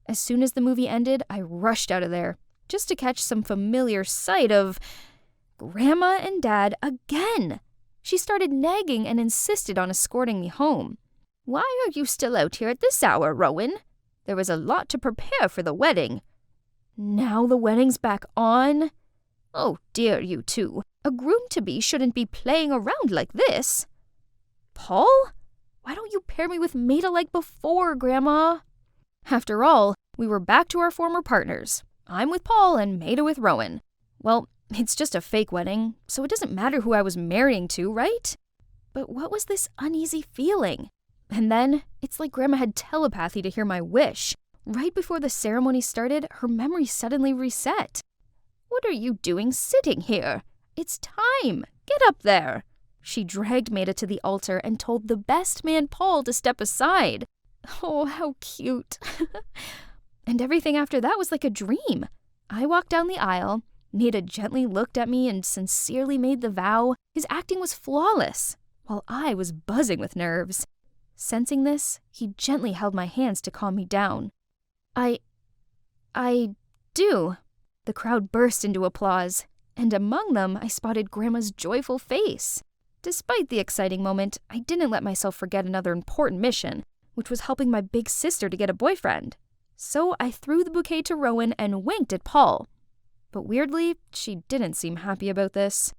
As soon as the movie ended, I rushed out of there, just to catch some familiar sight of Grandma and Dad again. she started nagging and insisted on escorting me home. "Why are you still out here at this hour, Rowan? There was a lot to prepare for the wedding." "Now the wedding's back on?" "Oh dear, you two. A groom-to-be shouldn't be playing around like this." "Paul? Why don't you pair me with Maida like before, Grandma?" After all, we were back to our former partners. I'm with Paul and Maida with Rowan. Well, it's just a fake wedding, so it doesn't matter who I was marrying to, right? But what was this uneasy feeling? And then, it's like Grandma had telepathy to hear my wish. Right before the ceremony started, her memory suddenly reset. "What are you doing sitting here? It's time! Get up there!" She dragged Maida to the altar and told the best man, Paul, to step aside. Oh, how cute. And everything after that was like a dream. I walked down the aisle. Maida gently looked at me and sincerely made the vow. His acting was flawless, while I was buzzing with nerves. Sensing this, he gently held my hands to calm me down. I do. The crowd burst into applause, and among them I spotted Grandma's joyful face. Despite the exciting moment, I didn't let myself forget another important mission, which was helping my big sister to get a boyfriend. So I threw the bouquet to Rowan and winked at Paul. But weirdly, she didn't seem happy about this.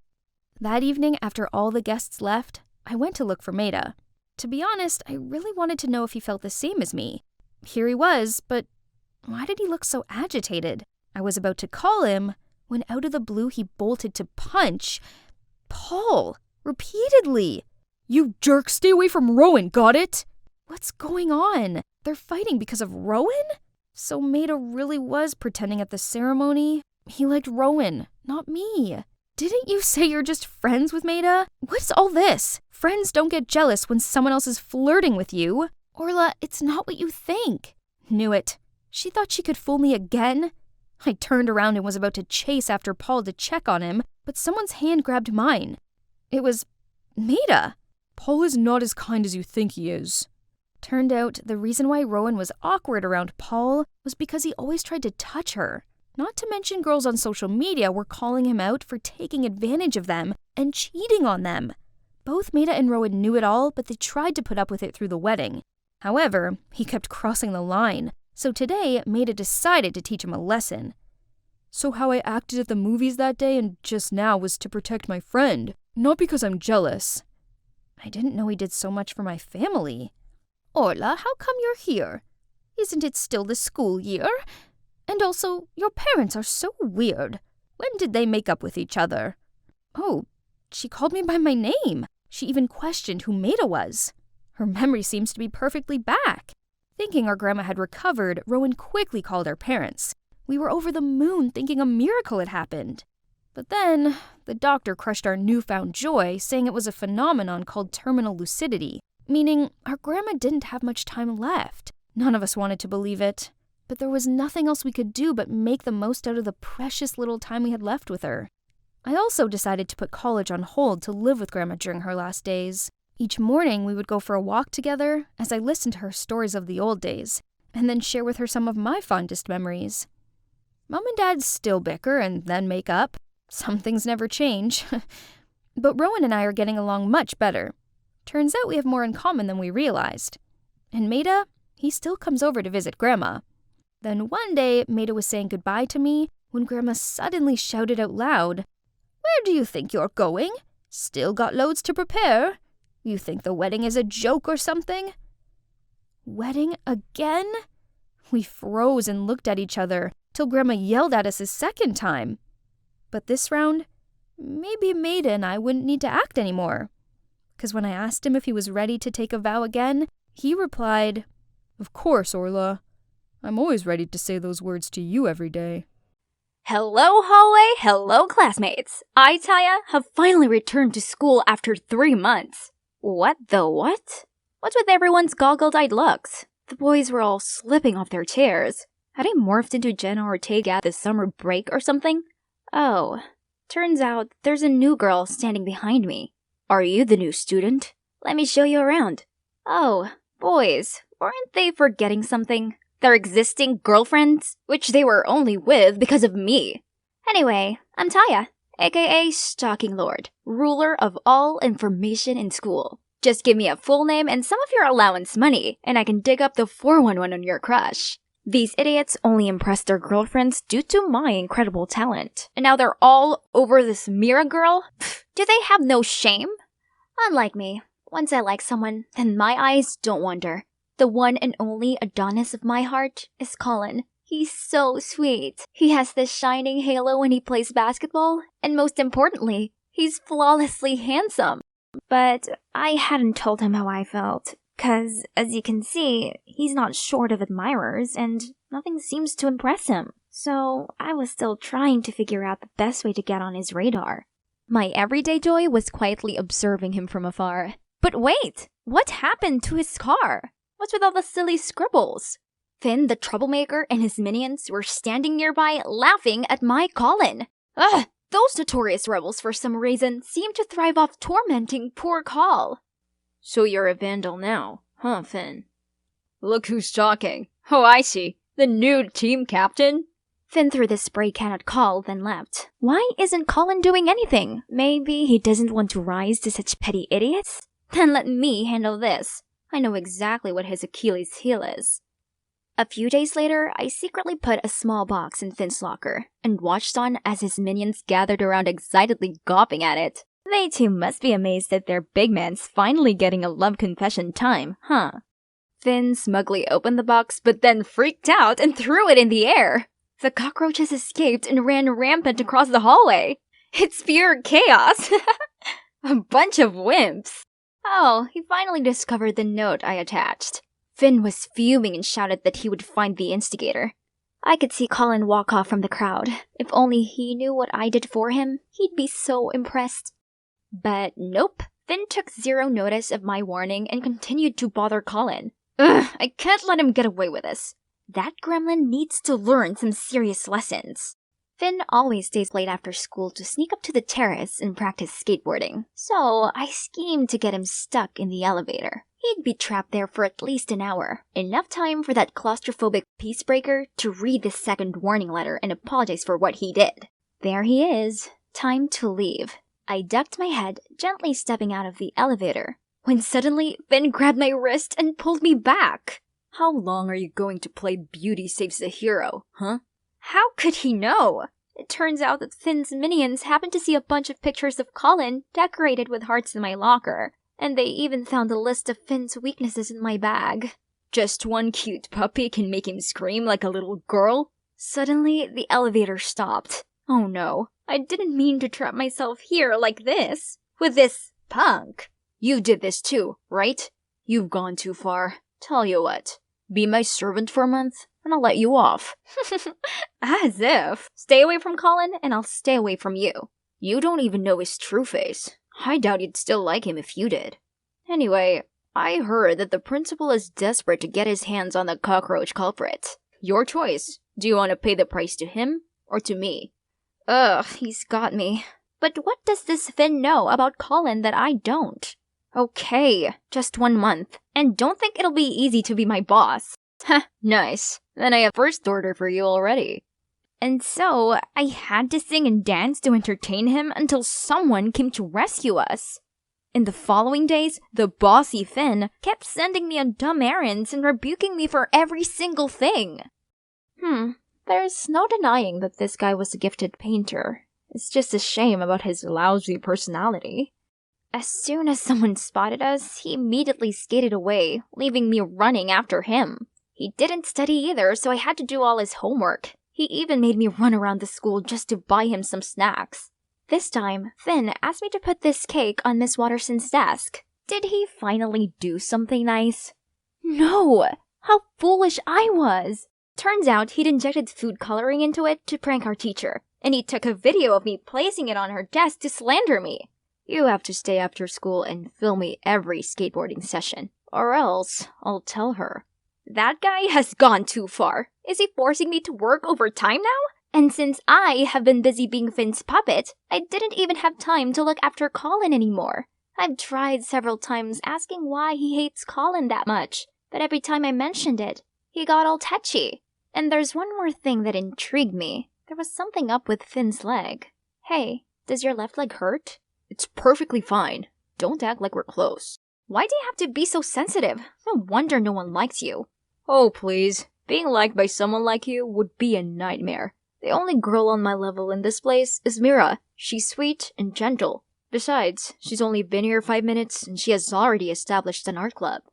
That evening, after all the guests left, I went to look for Maida. To be honest, I really wanted to know if he felt the same as me. Here he was, but why did he look so agitated? I was about to call him when out of the blue he bolted to punch Paul repeatedly. "You jerk, stay away from Rowan, got it?" What's going on? They're fighting because of Rowan? So Maida really was pretending at the ceremony? He liked Rowan, not me. Didn't you say you're just friends with Maida? What's all this? Friends don't get jealous when someone else is flirting with you. Orla, it's not what you think. Knew it. She thought she could fool me again. I turned around and was about to chase after Paul to check on him, but someone's hand grabbed mine. It was Maida. "Paul is not as kind as you think he is." Turned out the reason why Rowan was awkward around Paul was because he always tried to touch her. Not to mention girls on social media were calling him out for taking advantage of them and cheating on them. Both Maida and Rowan knew it all, but they tried to put up with it through the wedding. However, he kept crossing the line, so today Maida decided to teach him a lesson. "So how I acted at the movies that day and just now was to protect my friend, not because I'm jealous." I didn't know he did so much for my family. Orla, how come you're here? Isn't it still the school year? And also, your parents are so weird. When did they make up with each other? Oh, she called me by my name. She even questioned who Maida was. Her memory seems to be perfectly back. Thinking our grandma had recovered, Rowan quickly called our parents. We were over the moon thinking a miracle had happened. But then, the doctor crushed our newfound joy, saying it was a phenomenon called terminal lucidity, meaning our grandma didn't have much time left. None of us wanted to believe it, but there was nothing else we could do but make the most out of the precious little time we had left with her. I also decided to put college on hold to live with Grandma during her last days. Each morning, we would go for a walk together as I listened to her stories of the old days, and then share with her some of my fondest memories. Mom and Dad still bicker and then make up. Some things never change. But Rowan and I are getting along much better. Turns out we have more in common than we realized. And Maida, he still comes over to visit Grandma. Then one day, Maida was saying goodbye to me when Grandma suddenly shouted out loud, "Where do you think you're going? Still got loads to prepare? You think the wedding is a joke or something?" Wedding again? We froze and looked at each other till Grandma yelled at us a second time. But this round, maybe Maida and I wouldn't need to act anymore. Because when I asked him if he was ready to take a vow again, he replied, "Of course, Orla. I'm always ready to say those words to you every day." Hello, hallway. Hello, classmates. I, Taya, have finally returned to school after 3 months. What the what? What's with everyone's goggled-eyed looks? The boys were all slipping off their chairs. Had I morphed into Jenna Ortega at the summer break or something? Oh, turns out there's a new girl standing behind me. Are you the new student? Let me show you around. Oh, boys, weren't they forgetting something? Their existing girlfriends, which they were only with because of me. Anyway, I'm Taya, aka Stalking Lord, ruler of all information in school. Just give me a full name and some of your allowance money, and I can dig up the 411 on your crush. These idiots only impress their girlfriends due to my incredible talent. And now they're all over this Mira girl? Pfft, do they have no shame? Unlike me, once I like someone, then my eyes don't wander. The one and only Adonis of my heart is Colin. He's so sweet. He has this shining halo when he plays basketball, and most importantly, he's flawlessly handsome. But I hadn't told him how I felt, 'cause, as you can see, he's not short of admirers, and nothing seems to impress him. So I was still trying to figure out the best way to get on his radar. My everyday joy was quietly observing him from afar. But wait! What happened to his car? What's with all the silly scribbles? Finn, the troublemaker, and his minions were standing nearby laughing at my Colin. Ugh! Those notorious rebels, for some reason, seem to thrive off tormenting poor Col. So you're a vandal now, huh, Finn? Look who's talking. Oh, I see. The new team captain? Finn threw the spray can at Col, then left. Why isn't Colin doing anything? Maybe he doesn't want to rise to such petty idiots? Then let me handle this. I know exactly what his Achilles heel is. A few days later, I secretly put a small box in Finn's locker and watched on as his minions gathered around excitedly gawping at it. They too must be amazed that their big man's finally getting a love confession time, huh? Finn smugly opened the box but then freaked out and threw it in the air. The cockroaches escaped and ran rampant across the hallway. It's pure chaos. A bunch of wimps. Oh, he finally discovered the note I attached. Finn was fuming and shouted that he would find the instigator. I could see Colin walk off from the crowd. If only he knew what I did for him, he'd be so impressed. But nope, Finn took zero notice of my warning and continued to bother Colin. Ugh, I can't let him get away with this. That gremlin needs to learn some serious lessons. Finn always stays late after school to sneak up to the terrace and practice skateboarding, so I schemed to get him stuck in the elevator. He'd be trapped there for at least an hour, enough time for that claustrophobic peacebreaker to read the second warning letter and apologize for what he did. There he is. Time to leave. I ducked my head, gently stepping out of the elevator, when suddenly Finn grabbed my wrist and pulled me back. How long are you going to play Beauty Saves the Hero, huh? How could he know? It turns out that Finn's minions happened to see a bunch of pictures of Colin decorated with hearts in my locker, and they even found a list of Finn's weaknesses in my bag. Just one cute puppy can make him scream like a little girl? Suddenly, the elevator stopped. Oh no, I didn't mean to trap myself here like this, with this punk. You did this too, right? You've gone too far. Tell you what, be my servant for a month, and I'll let you off. As if. Stay away from Colin, and I'll stay away from you. You don't even know his true face. I doubt you'd still like him if you did. Anyway, I heard that the principal is desperate to get his hands on the cockroach culprit. Your choice. Do you want to pay the price to him, or to me? Ugh, he's got me. But what does this Finn know about Colin that I don't? Okay, just 1 month. And don't think it'll be easy to be my boss. Heh, nice. Then I have first order for you already. And so, I had to sing and dance to entertain him until someone came to rescue us. In the following days, the bossy Finn kept sending me on dumb errands and rebuking me for every single thing. There's no denying that this guy was a gifted painter. It's just a shame about his lousy personality. As soon as someone spotted us, he immediately skated away, leaving me running after him. He didn't study either, so I had to do all his homework. He even made me run around the school just to buy him some snacks. This time, Finn asked me to put this cake on Miss Watterson's desk. Did he finally do something nice? No! How foolish I was! Turns out he'd injected food coloring into it to prank our teacher, and he took a video of me placing it on her desk to slander me. You have to stay after school and film me every skateboarding session, or else I'll tell her. That guy has gone too far. Is he forcing me to work overtime now? And since I have been busy being Finn's puppet, I didn't even have time to look after Colin anymore. I've tried several times asking why he hates Colin that much, but every time I mentioned it, he got all touchy. And there's one more thing that intrigued me. There was something up with Finn's leg. Hey, Does your left leg hurt? It's perfectly fine. Don't act like we're close. Why do you have to be so sensitive? No wonder no one likes you. Oh, please. Being liked by someone like you would be a nightmare. The only girl on my level in this place is Mira. She's sweet and gentle. Besides, she's only been here 5 minutes and she has already established an art club.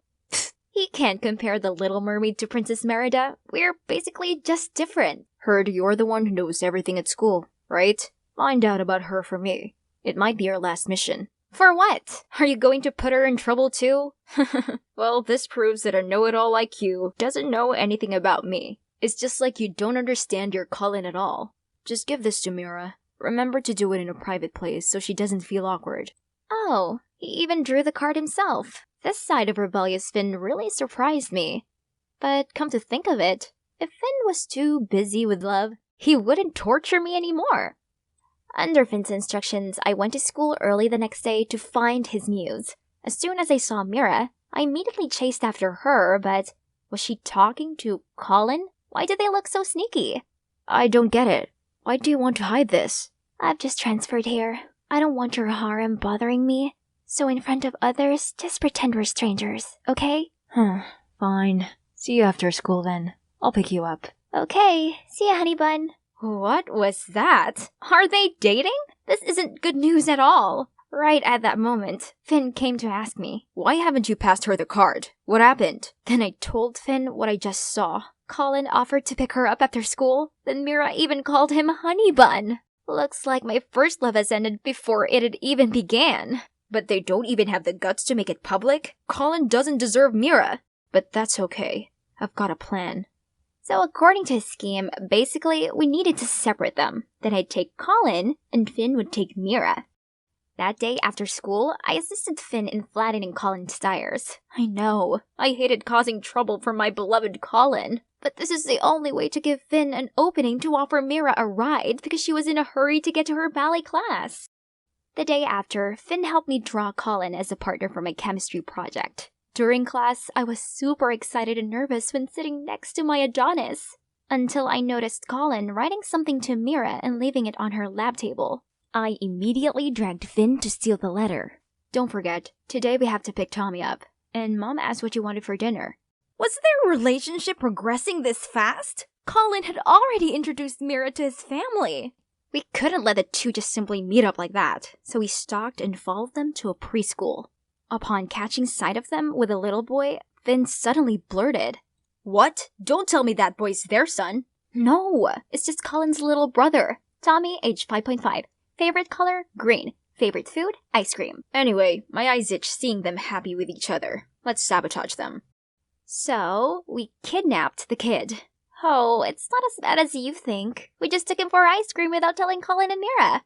He can't compare the Little Mermaid to Princess Merida. We're basically just different. Heard you're the one who knows everything at school, right? Find out about her for me. It might be your last mission. For what? Are you going to put her in trouble too? Well, this proves that a know-it-all like you doesn't know anything about me. It's just like you don't understand your Colin at all. Just give this to Mira. Remember to do it in a private place so she doesn't feel awkward. Oh, he even drew the card himself. This side of rebellious Finn really surprised me. But come to think of it, if Finn was too busy with love, he wouldn't torture me anymore. Under Finn's instructions, I went to school early the next day to find his muse. As soon as I saw Mira, I immediately chased after her, but was she talking to Colin? Why did they look so sneaky? I don't get it. Why do you want to hide this? I've just transferred here. I don't want your harem bothering me. So in front of others, just pretend we're strangers, okay? Fine. See you after school then. I'll pick you up. Okay. See ya, honey bun. What was that? Are they dating? This isn't good news at all. Right at that moment, Finn came to ask me, why haven't you passed her the card? What happened? Then I told Finn what I just saw. Colin offered to pick her up after school. Then Mira even called him Honey Bun. Looks like my first love has ended before it had even began. But they don't even have the guts to make it public? Colin doesn't deserve Mira. But that's okay. I've got a plan. So according to his scheme, basically, we needed to separate them. Then I'd take Colin, and Finn would take Mira. That day after school, I assisted Finn in flattening Colin's tires. I know, I hated causing trouble for my beloved Colin. But this is the only way to give Finn an opening to offer Mira a ride because she was in a hurry to get to her ballet class. The day after, Finn helped me draw Colin as a partner for my chemistry project. During class, I was super excited and nervous when sitting next to my Adonis. Until I noticed Colin writing something to Mira and leaving it on her lab table. I immediately dragged Finn to steal the letter. Don't forget, today we have to pick Tommy up. And Mom asked what you wanted for dinner. Was their relationship progressing this fast? Colin had already introduced Mira to his family. We couldn't let the two just simply meet up like that, so we stalked and followed them to a preschool. Upon catching sight of them with a little boy, Finn suddenly blurted, "What? Don't tell me that boy's their son." No, it's just Colin's little brother. Tommy, age 5.5. Favorite color? Green. Favorite food? Ice cream. Anyway, my eyes itch seeing them happy with each other. Let's sabotage them. So, we kidnapped the kid. Oh, it's not as bad as you think. We just took him for ice cream without telling Colin and Mira.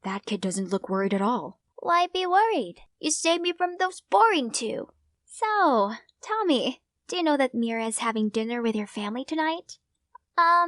That kid doesn't look worried at all. Why be worried? You saved me from those boring two. So, Tommy, do you know that Mira is having dinner with your family tonight?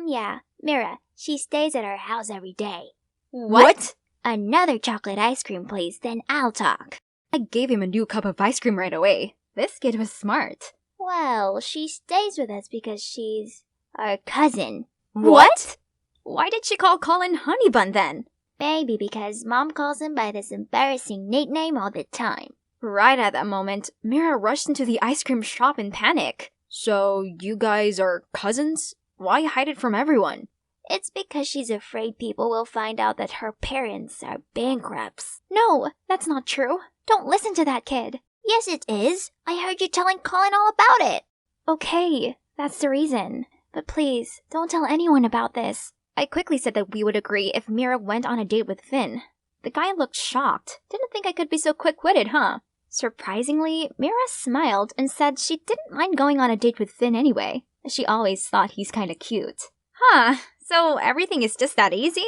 Yeah. Mira, she stays at our house every day. What? Another chocolate ice cream, please, then I'll talk. I gave him a new cup of ice cream right away. This kid was smart. Well, she stays with us because she's our cousin. What? Why did she call Colin Honey Bun then? Maybe because Mom calls him by this embarrassing nickname all the time. Right at that moment, Mira rushed into the ice cream shop in panic. So, you guys are cousins? Why hide it from everyone? It's because she's afraid people will find out that her parents are bankrupts. No, that's not true. Don't listen to that kid. Yes, it is. I heard you telling Colin all about it. Okay, that's the reason. But please, don't tell anyone about this. I quickly said that we would agree if Mira went on a date with Finn. The guy looked shocked. Didn't think I could be so quick-witted, huh? Surprisingly, Mira smiled and said she didn't mind going on a date with Finn anyway. She always thought he's kinda cute. Huh, so everything is just that easy?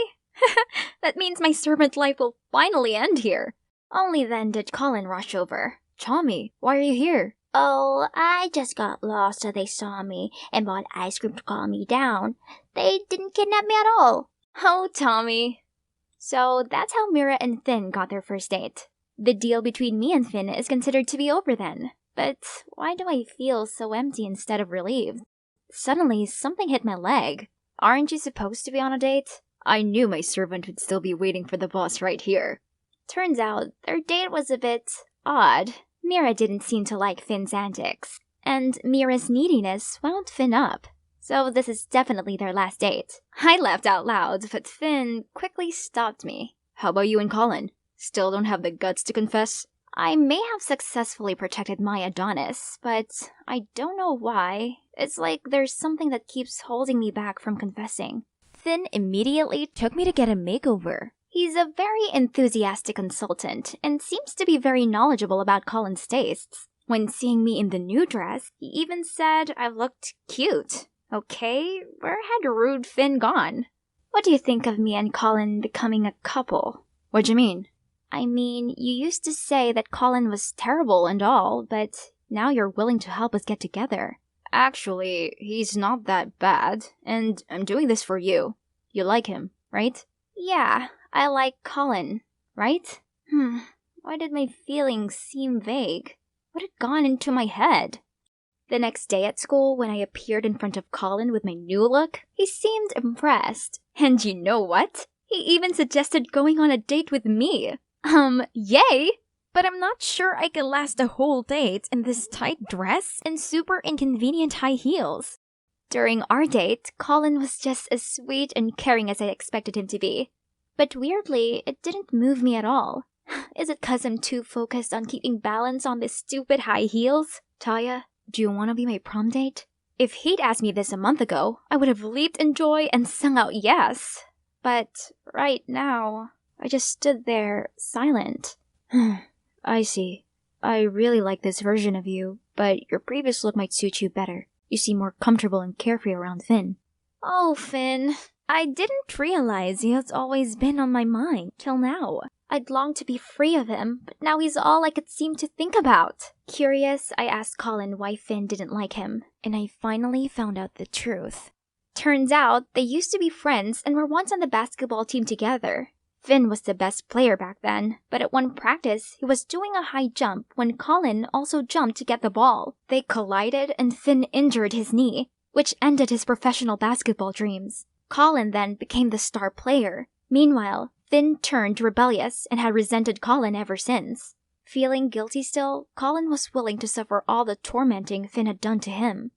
That means my servant life will finally end here. Only then did Colin rush over. Tommy, why are you here? Oh, I just got lost so they saw me and bought ice cream to calm me down. They didn't kidnap me at all. Oh, Tommy. So that's how Mira and Finn got their first date. The deal between me and Finn is considered to be over then. But why do I feel so empty instead of relieved? Suddenly, something hit my leg. Aren't you supposed to be on a date? I knew my servant would still be waiting for the boss right here. Turns out, their date was a bit odd. Mira didn't seem to like Finn's antics, and Mira's neediness wound Finn up. So this is definitely their last date. I laughed out loud, but Finn quickly stopped me. How about you and Colin? Still don't have the guts to confess? I may have successfully protected my Adonis, but I don't know why. It's like there's something that keeps holding me back from confessing. Finn immediately took me to get a makeover. He's a very enthusiastic consultant and seems to be very knowledgeable about Colin's tastes. When seeing me in the new dress, he even said I looked cute. Okay, where had rude Finn gone? What do you think of me and Colin becoming a couple? What do you mean? I mean, you used to say that Colin was terrible and all, but now you're willing to help us get together. Actually, he's not that bad, and I'm doing this for you. You like him, right? Yeah, I like Colin, right? Why did my feelings seem vague? What had gone into my head? The next day at school, when I appeared in front of Colin with my new look, he seemed impressed. And you know what? He even suggested going on a date with me. Yay! But I'm not sure I can last a whole date in this tight dress and super inconvenient high heels. During our date, Colin was just as sweet and caring as I expected him to be. But weirdly, it didn't move me at all. Is it 'cause I'm too focused on keeping balance on these stupid high heels? Taya, do you want to be my prom date? If he'd asked me this a month ago, I would have leaped in joy and sung out yes. But right now, I just stood there, silent. I see. I really like this version of you, but your previous look might suit you better. You seem more comfortable and carefree around Finn. Oh, Finn. I didn't realize he has always been on my mind till now. I'd longed to be free of him, but now he's all I could seem to think about. Curious, I asked Colin why Finn didn't like him, and I finally found out the truth. Turns out, they used to be friends and were once on the basketball team together. Finn was the best player back then, but at one practice, he was doing a high jump when Colin also jumped to get the ball. They collided and Finn injured his knee, which ended his professional basketball dreams. Colin then became the star player. Meanwhile, Finn turned rebellious and had resented Colin ever since. Feeling guilty still, Colin was willing to suffer all the tormenting Finn had done to him.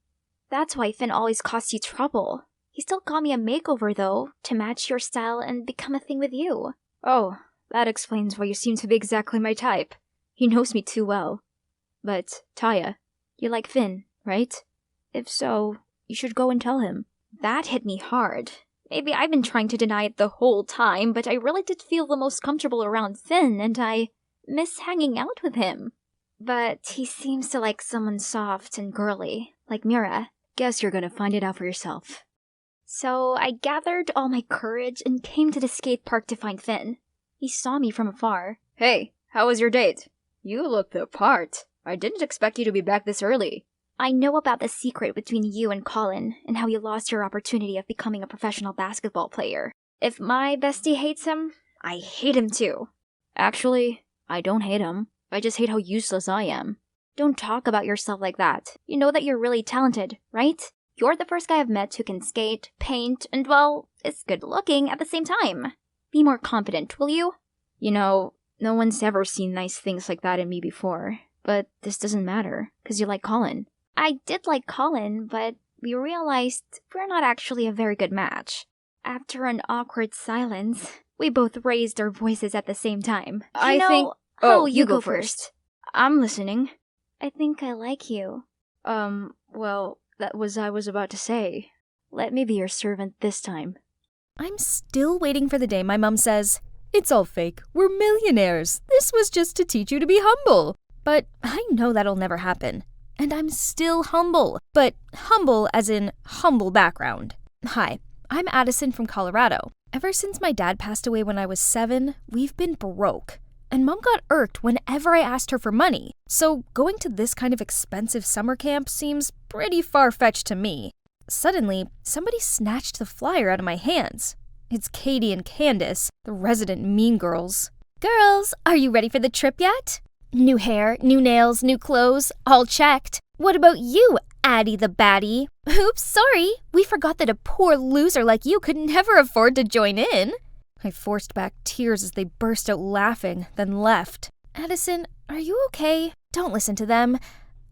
That's why Finn always caused you trouble. He still got me a makeover, though, to match your style and become a thing with you. Oh, that explains why you seem to be exactly my type. He knows me too well. But, Taya, you like Finn, right? If so, you should go and tell him. That hit me hard. Maybe I've been trying to deny it the whole time, but I really did feel the most comfortable around Finn, and I miss hanging out with him. But he seems to like someone soft and girly, like Mira. Guess you're gonna find it out for yourself. So I gathered all my courage and came to the skate park to find Finn. He saw me from afar. Hey, how was your date? You look the part. I didn't expect you to be back this early. I know about the secret between you and Colin, and how you lost your opportunity of becoming a professional basketball player. If my bestie hates him, I hate him too. Actually, I don't hate him. I just hate how useless I am. Don't talk about yourself like that. You know that you're really talented, right? You're the first guy I've met who can skate, paint, and, well, is good looking at the same time. Be more confident, will you? You know, no one's ever seen nice things like that in me before. But this doesn't matter, 'cause you like Colin. I did like Colin, but we realized we're not actually a very good match. After an awkward silence, we both raised our voices at the same time. I think... Oh, you go first. I'm listening. I think I like you. Well, that was I was about to say. Let me be your servant this time. I'm still waiting for the day my mom says, "It's all fake. We're millionaires. This was just to teach you to be humble." But I know that'll never happen. And I'm still humble. But humble as in humble background. Hi, I'm Addison from Colorado. Ever since my dad passed away when I was 7, we've been broke. And Mom got irked whenever I asked her for money. So going to this kind of expensive summer camp seems pretty far-fetched to me. Suddenly, somebody snatched the flyer out of my hands. It's Katie and Candace, the resident mean girls. Girls, are you ready for the trip yet? New hair, new nails, new clothes, all checked. What about you, Addie the baddie. Oops, sorry. We forgot that a poor loser like you could never afford to join in. I forced back tears as they burst out laughing, then left. Addison, are you okay? Don't listen to them.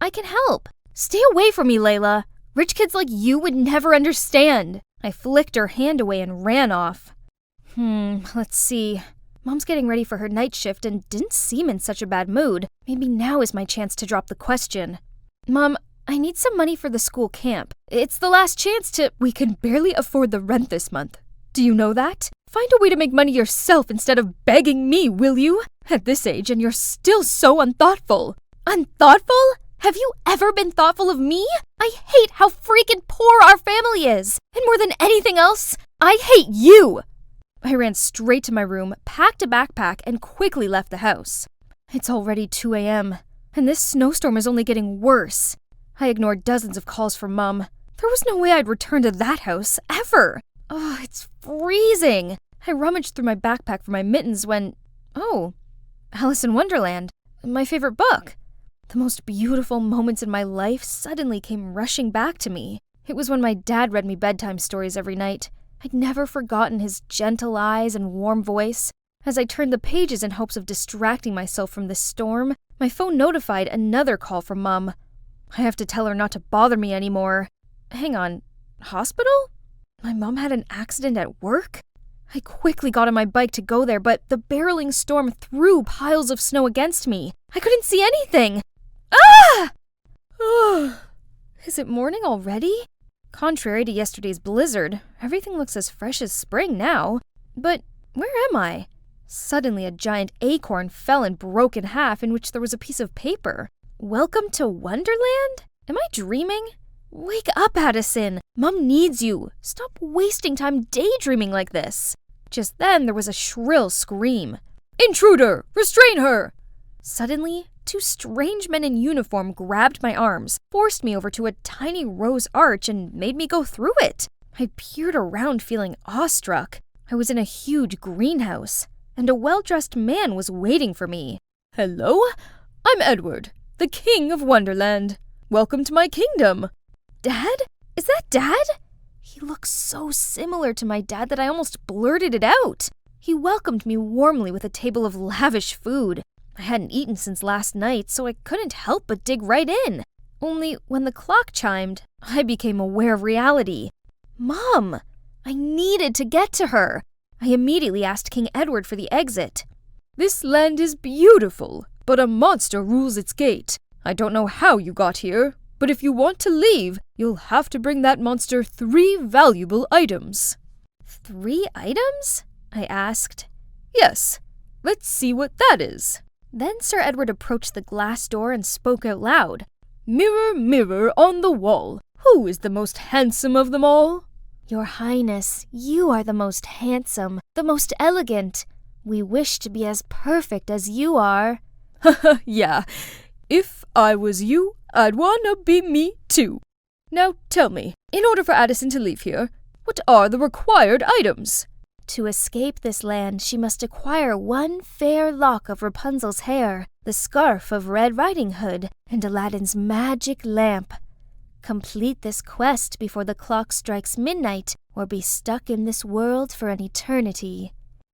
I can help. Stay away from me, Layla. Rich kids like you would never understand. I flicked her hand away and ran off. Let's see. Mom's getting ready for her night shift and didn't seem in such a bad mood. Maybe now is my chance to drop the question. Mom, I need some money for the school camp. It's the last chance to— We can barely afford the rent this month. Do you know that? Find a way to make money yourself instead of begging me, will you? At this age, and you're still so unthoughtful. Unthoughtful? Have you ever been thoughtful of me? I hate how freaking poor our family is. And more than anything else, I hate you. I ran straight to my room, packed a backpack, and quickly left the house. It's already 2 a.m., and this snowstorm is only getting worse. I ignored dozens of calls from Mom. There was no way I'd return to that house, ever. Oh, it's freezing. I rummaged through my backpack for my mittens when— Oh, Alice in Wonderland, my favorite book. The most beautiful moments in my life suddenly came rushing back to me. It was when my dad read me bedtime stories every night. I'd never forgotten his gentle eyes and warm voice. As I turned the pages in hopes of distracting myself from this storm, my phone notified another call from Mom. I have to tell her not to bother me anymore. Hang on, hospital? My mom had an accident at work? I quickly got on my bike to go there, but the barreling storm threw piles of snow against me. I couldn't see anything. Ah! Is it morning already? Contrary to yesterday's blizzard, everything looks as fresh as spring now. But where am I? Suddenly, a giant acorn fell and broke in half, in which there was a piece of paper. Welcome to Wonderland? Am I dreaming? Wake up, Addison! Mom needs you! Stop wasting time daydreaming like this! Just then, there was a shrill scream. Intruder! Restrain her! Suddenly, 2 strange men in uniform grabbed my arms, forced me over to a tiny rose arch, and made me go through it. I peered around feeling awestruck. I was in a huge greenhouse, and a well-dressed man was waiting for me. Hello? I'm Edward, the King of Wonderland. Welcome to my kingdom. Dad? Is that Dad? He looks so similar to my dad that I almost blurted it out. He welcomed me warmly with a table of lavish food. I hadn't eaten since last night, so I couldn't help but dig right in. Only when the clock chimed, I became aware of reality. Mom! I needed to get to her. I immediately asked King Edward for the exit. This land is beautiful, but a monster rules its gate. I don't know how you got here, but if you want to leave, you'll have to bring that monster 3 valuable items. 3 items? I asked. Yes. Let's see what that is. Then Sir Edward approached the glass door and spoke out loud. Mirror, mirror on the wall, who is the most handsome of them all? Your Highness, you are the most handsome, the most elegant. We wish to be as perfect as you are. Yeah, if I was you, I'd wanna be me too. Now tell me, in order for Addison to leave here, what are the required items? To escape this land, she must acquire 1 fair lock of Rapunzel's hair, the scarf of Red Riding Hood, and Aladdin's magic lamp. Complete this quest before the clock strikes midnight, or be stuck in this world for an eternity.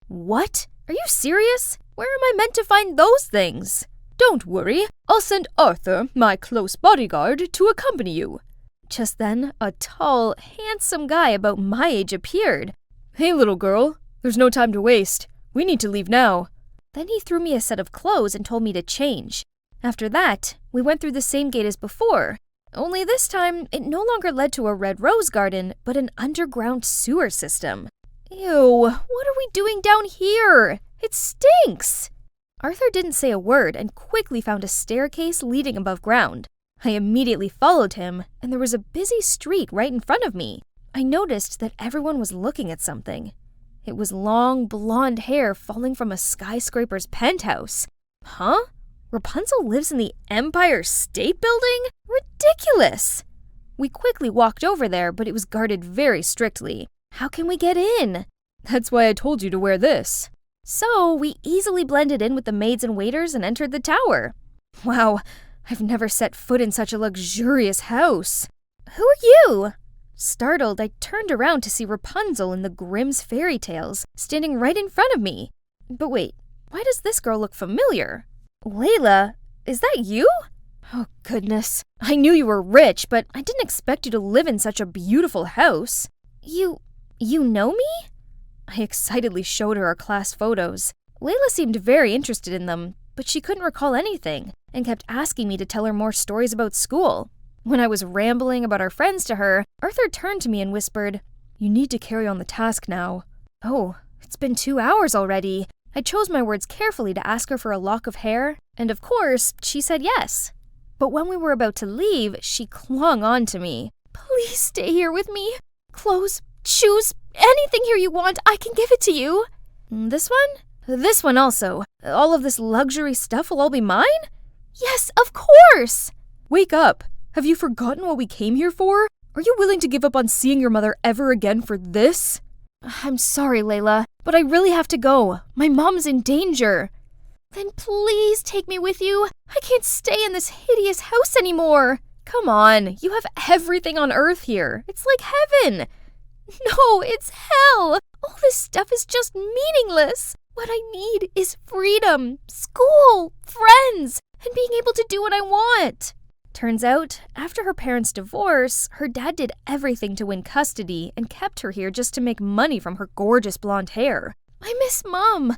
What? Are you serious? Where am I meant to find those things? Don't worry, I'll send Arthur, my close bodyguard, to accompany you. Just then, a tall, handsome guy about my age appeared. Hey, little girl, there's no time to waste. We need to leave now. Then he threw me a set of clothes and told me to change. After that, we went through the same gate as before. Only this time, it no longer led to a red rose garden, but an underground sewer system. Ew, what are we doing down here? It stinks! Arthur didn't say a word and quickly found a staircase leading above ground. I immediately followed him, and there was a busy street right in front of me. I noticed that everyone was looking at something. It was long, blonde hair falling from a skyscraper's penthouse. Huh? Rapunzel lives in the Empire State Building? Ridiculous! We quickly walked over there, but it was guarded very strictly. How can we get in? That's why I told you to wear this. So we easily blended in with the maids and waiters and entered the tower. Wow, I've never set foot in such a luxurious house. Who are you? Startled, I turned around to see Rapunzel in the Grimm's fairy tales standing right in front of me. But wait, why does this girl look familiar? Layla, is that you? Oh, goodness. I knew you were rich, but I didn't expect you to live in such a beautiful house. You know me? I excitedly showed her our class photos. Layla seemed very interested in them, but she couldn't recall anything and kept asking me to tell her more stories about school. When I was rambling about our friends to her, Arthur turned to me and whispered, "You need to carry on the task now." Oh, it's been 2 hours already. I chose my words carefully to ask her for a lock of hair, and of course, she said yes. But when we were about to leave, she clung on to me. "Please stay here with me. Clothes, shoes, anything here you want, I can give it to you." This one? This one also. All of this luxury stuff will all be mine? Yes, of course! Wake up! Have you forgotten what we came here for? Are you willing to give up on seeing your mother ever again for this? I'm sorry, Layla, but I really have to go. My mom's in danger. Then please take me with you. I can't stay in this hideous house anymore. Come on, you have everything on Earth here. It's like heaven. No, it's hell. All this stuff is just meaningless. What I need is freedom, school, friends, and being able to do what I want. Turns out, after her parents' divorce, her dad did everything to win custody and kept her here just to make money from her gorgeous blonde hair. I miss Mom.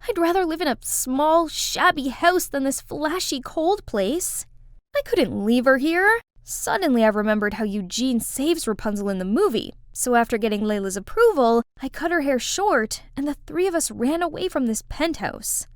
I'd rather live in a small, shabby house than this flashy, cold place. I couldn't leave her here. Suddenly, I remembered how Eugene saves Rapunzel in the movie. So after getting Layla's approval, I cut her hair short, and the three of us ran away from this penthouse.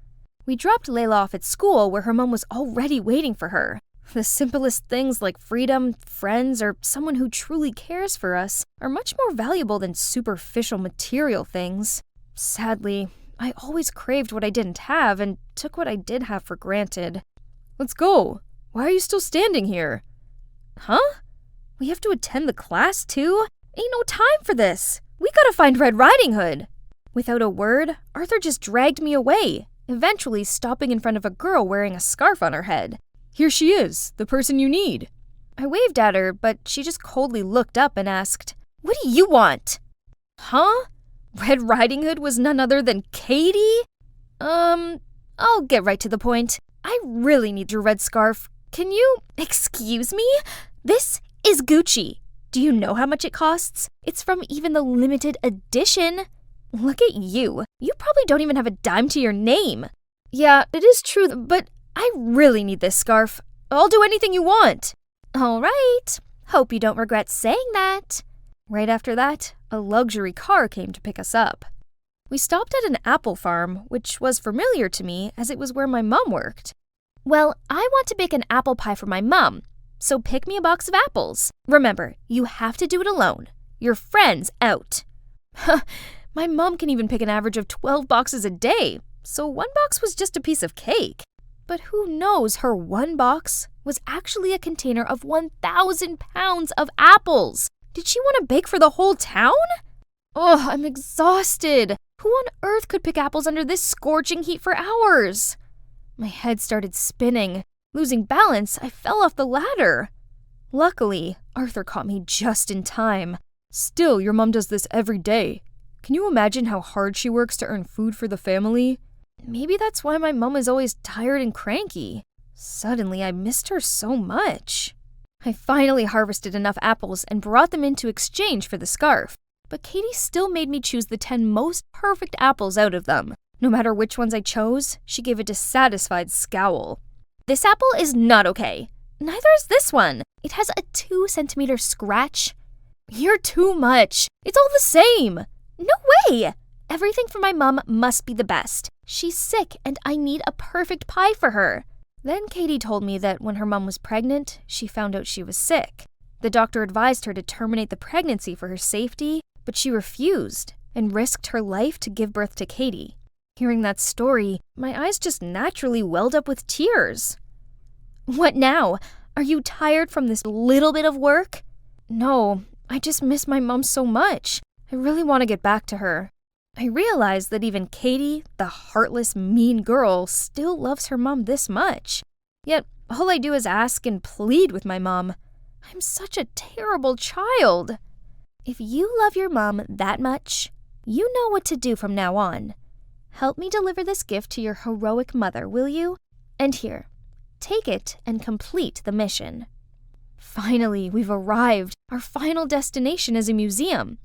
We dropped Layla off at school where her mom was already waiting for her. The simplest things like freedom, friends, or someone who truly cares for us are much more valuable than superficial material things. Sadly, I always craved what I didn't have and took what I did have for granted. Let's go. Why are you still standing here? Huh? We have to attend the class too? Ain't no time for this. We gotta find Red Riding Hood. Without a word, Arthur just dragged me away, eventually stopping in front of a girl wearing a scarf on her head. Here she is, the person you need. I waved at her, but she just coldly looked up and asked, "What do you want?" Huh? Red Riding Hood was none other than Katie? I'll get right to the point. I really need your red scarf. Can you... Excuse me? This is Gucci. Do you know how much it costs? It's from even the limited edition. Look at you. You probably don't even have a dime to your name. Yeah, it is true, but I really need this scarf. I'll do anything you want. All right. Hope you don't regret saying that. Right after that, a luxury car came to pick us up. We stopped at an apple farm, which was familiar to me as it was where my mom worked. Well, I want to bake an apple pie for my mom, so pick me a box of apples. Remember, you have to do it alone. Your friend's out. My mom can even pick an average of 12 boxes a day, so one box was just a piece of cake. But who knows, her one box was actually a container of 1,000 pounds of apples. Did she want to bake for the whole town? Oh, I'm exhausted. Who on earth could pick apples under this scorching heat for hours? My head started spinning. Losing balance, I fell off the ladder. Luckily, Arthur caught me just in time. Still, your mom does this every day. Can you imagine how hard she works to earn food for the family? Maybe that's why my mom is always tired and cranky. Suddenly, I missed her so much. I finally harvested enough apples and brought them in to exchange for the scarf. But Katie still made me choose the 10 most perfect apples out of them. No matter which ones I chose, she gave a dissatisfied scowl. This apple is not okay. Neither is this one. It has a 2-centimeter scratch. You're too much. It's all the same. No way! Everything for my mom must be the best. She's sick and I need a perfect pie for her. Then Katie told me that when her mom was pregnant, she found out she was sick. The doctor advised her to terminate the pregnancy for her safety, but she refused and risked her life to give birth to Katie. Hearing that story, my eyes just naturally welled up with tears. What now? Are you tired from this little bit of work? No, I just miss my mom so much. I really want to get back to her. I realized that even Katie, the heartless, mean girl, still loves her mom this much. Yet, All I do is ask and plead with my mom. I'm such a terrible child. If you love your mom that much, you know what to do from now on. Help me deliver this gift to your heroic mother, will you? And here, take it and complete the mission. Finally, we've arrived. Our final destination is a museum.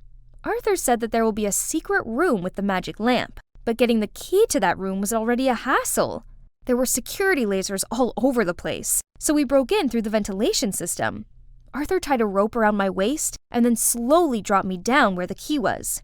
Arthur said that there will be a secret room with the magic lamp, but getting the key to that room was already a hassle. There were security lasers all over the place, so we broke in through the ventilation system. Arthur tied a rope around my waist and then slowly dropped me down where the key was.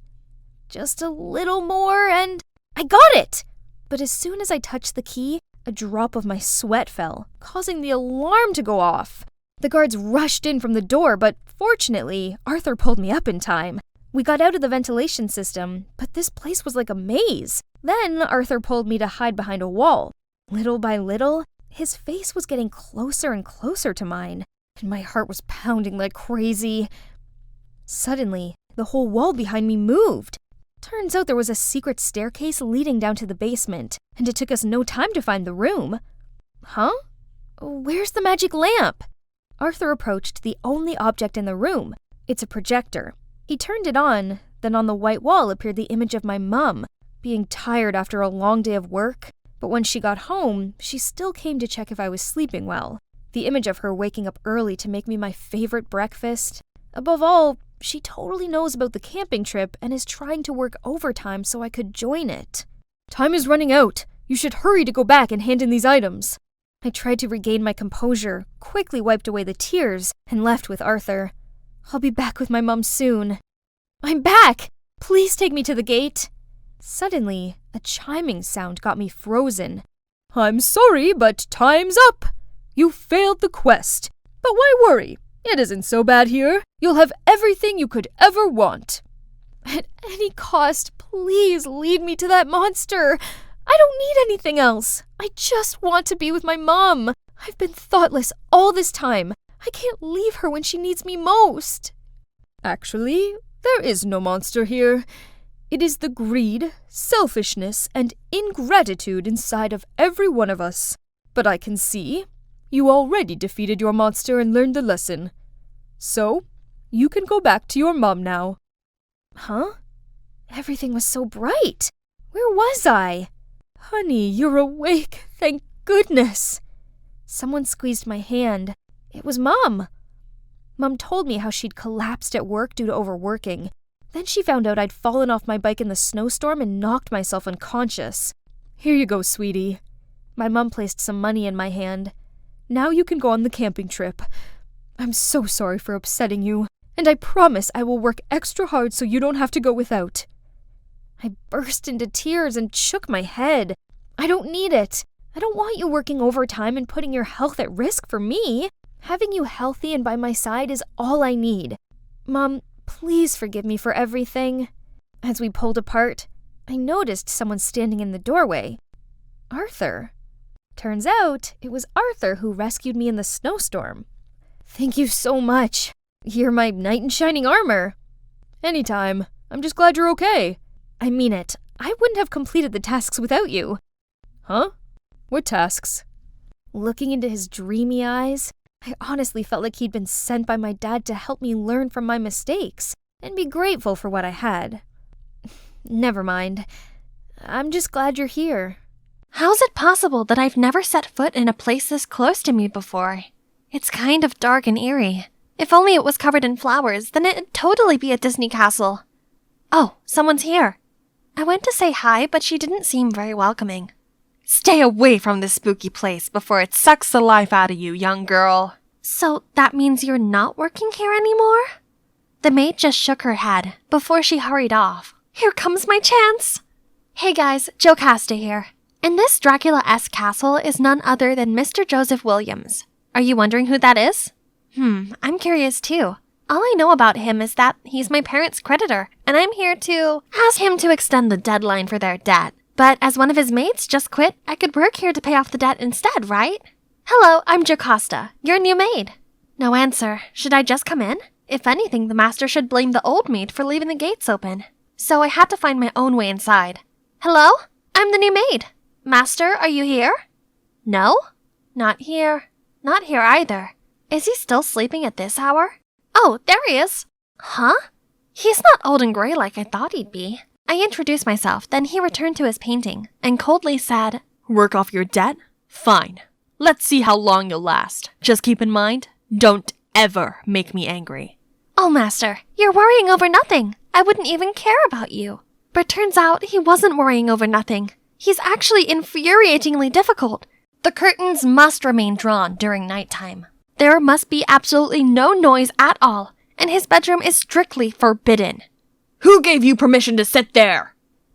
Just a little more and I got it! But as soon as I touched the key, a drop of my sweat fell, causing the alarm to go off. The guards rushed in from the door, but fortunately, Arthur pulled me up in time. We got out of the ventilation system, but this place was like a maze. Then Arthur pulled me to hide behind a wall. Little by little, his face was getting closer and closer to mine, and my heart was pounding like crazy. Suddenly, the whole wall behind me moved. Turns out there was a secret staircase leading down to the basement, and it took us no time to find the room. Huh? Where's the magic lamp? Arthur approached the only object in the room. It's a projector. He turned it on, then on the white wall appeared the image of my mum, being tired after a long day of work. But when she got home, she still came to check if I was sleeping well. The image of her waking up early to make me my favorite breakfast. Above all, she totally knows about the camping trip and is trying to work overtime so I could join it. Time is running out. You should hurry to go back and hand in these items. I tried to regain my composure, quickly wiped away the tears, and left with Arthur. I'll be back with my mum soon. I'm back! Please take me to the gate. Suddenly, a chiming sound got me frozen. I'm sorry, but time's up. You failed the quest. But why worry? It isn't so bad here. You'll have everything you could ever want. At any cost, please lead me to that monster. I don't need anything else. I just want to be with my mom. I've been thoughtless all this time. I can't leave her when she needs me most. Actually, there is no monster here. It is the greed, selfishness, and ingratitude inside of every one of us. But I can see you already defeated your monster and learned the lesson. So, you can go back to your mom now. Huh? Everything was so bright. Where was I? Honey, you're awake. Thank goodness. Someone squeezed my hand. It was Mom. Mom told me how she'd collapsed at work due to overworking. Then she found out I'd fallen off my bike in the snowstorm and knocked myself unconscious. Here you go, sweetie. My mom placed some money in my hand. Now you can go on the camping trip. I'm so sorry for upsetting you, and I promise I will work extra hard so you don't have to go without. I burst into tears and shook my head. I don't need it. I don't want you working overtime and putting your health at risk for me. Having you healthy and by my side is all I need. Mom, please forgive me for everything. As we pulled apart, I noticed someone standing in the doorway. Arthur. Turns out it was Arthur who rescued me in the snowstorm. Thank you so much. You're my knight in shining armor. Anytime. I'm just glad you're okay. I mean it. I wouldn't have completed the tasks without you. Huh? What tasks? Looking into his dreamy eyes, I honestly felt like he'd been sent by my dad to help me learn from my mistakes and be grateful for what I had. Never mind. I'm just glad you're here. How's it possible that I've never set foot in a place this close to me before? It's kind of dark and eerie. If only it was covered in flowers, then it'd totally be a Disney castle. Oh, someone's here. I went to say hi, but she didn't seem very welcoming. Stay away from this spooky place before it sucks the life out of you, young girl. So that means you're not working here anymore? The maid just shook her head before she hurried off. Here comes my chance. Hey guys, Jocasta here. And this Dracula-esque castle is none other than Mr. Joseph Williams. Are you wondering who that is? I'm curious too. All I know about him is that he's my parents' creditor, and I'm here to ask him to extend the deadline for their debt. But as one of his mates just quit, I could work here to pay off the debt instead, right? Hello, I'm Jocasta, your new maid. No answer. Should I just come in? If anything, the master should blame the old maid for leaving the gates open. So I had to find my own way inside. Hello? I'm the new maid. Master, are you here? No? Not here. Not here either. Is he still sleeping at this hour? Oh, there he is. Huh? He's not old and gray like I thought he'd be. I introduced myself, then he returned to his painting and coldly said, Work off your debt? Fine. Let's see how long you'll last. Just keep in mind, don't ever make me angry. Oh, Master, you're worrying over nothing. I wouldn't even care about you. But turns out he wasn't worrying over nothing. He's actually infuriatingly difficult. The curtains must remain drawn during nighttime. There must be absolutely no noise at all, and his bedroom is strictly forbidden. Who gave you permission to sit there?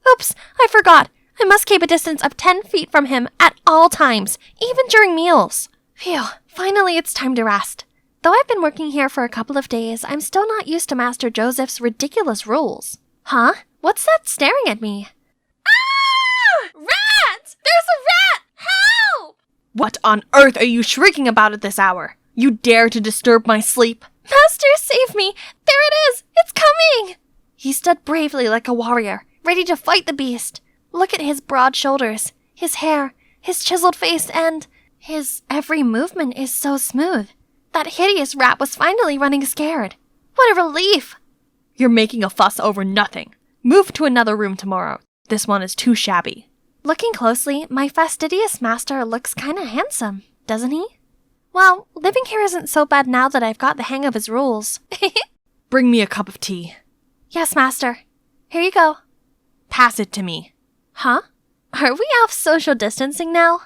Oops, I forgot. I must keep a distance of 10 feet from him at all times, even during meals. Phew, finally it's time to rest. Though I've been working here for a couple of days, I'm still not used to Master Joseph's ridiculous rules. Huh? What's that staring at me? Ah! Rat! There's a rat! Help! What on earth are you shrieking about at this hour? You dare to disturb my sleep? Master, save me! There it is! It's coming! He stood bravely like a warrior, ready to fight the beast. Look at his broad shoulders, his hair, his chiseled face, and his every movement is so smooth. That hideous rat was finally running scared. What a relief! You're making a fuss over nothing. Move to another room tomorrow. This one is too shabby. Looking closely, my fastidious master looks kinda handsome, doesn't he? Well, living here isn't so bad now that I've got the hang of his rules. Bring me a cup of tea. Yes, Master. Here you go. Pass it to me. Huh? Are we off social distancing now?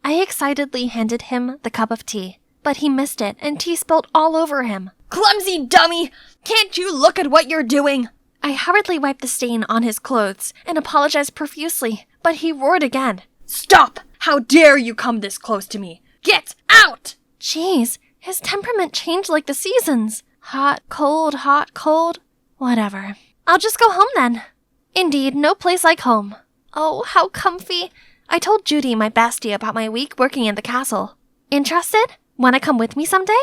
I excitedly handed him the cup of tea, but he missed it and tea spilled all over him. Clumsy dummy! Can't you look at what you're doing? I hurriedly wiped the stain on his clothes and apologized profusely, but he roared again. Stop! How dare you come this close to me? Get out! Jeez, his temperament changed like the seasons. Hot, cold. Whatever. I'll just go home then. Indeed, no place like home. Oh, how comfy. I told Judy, my bestie, about my week working in the castle. Interested? Wanna come with me someday?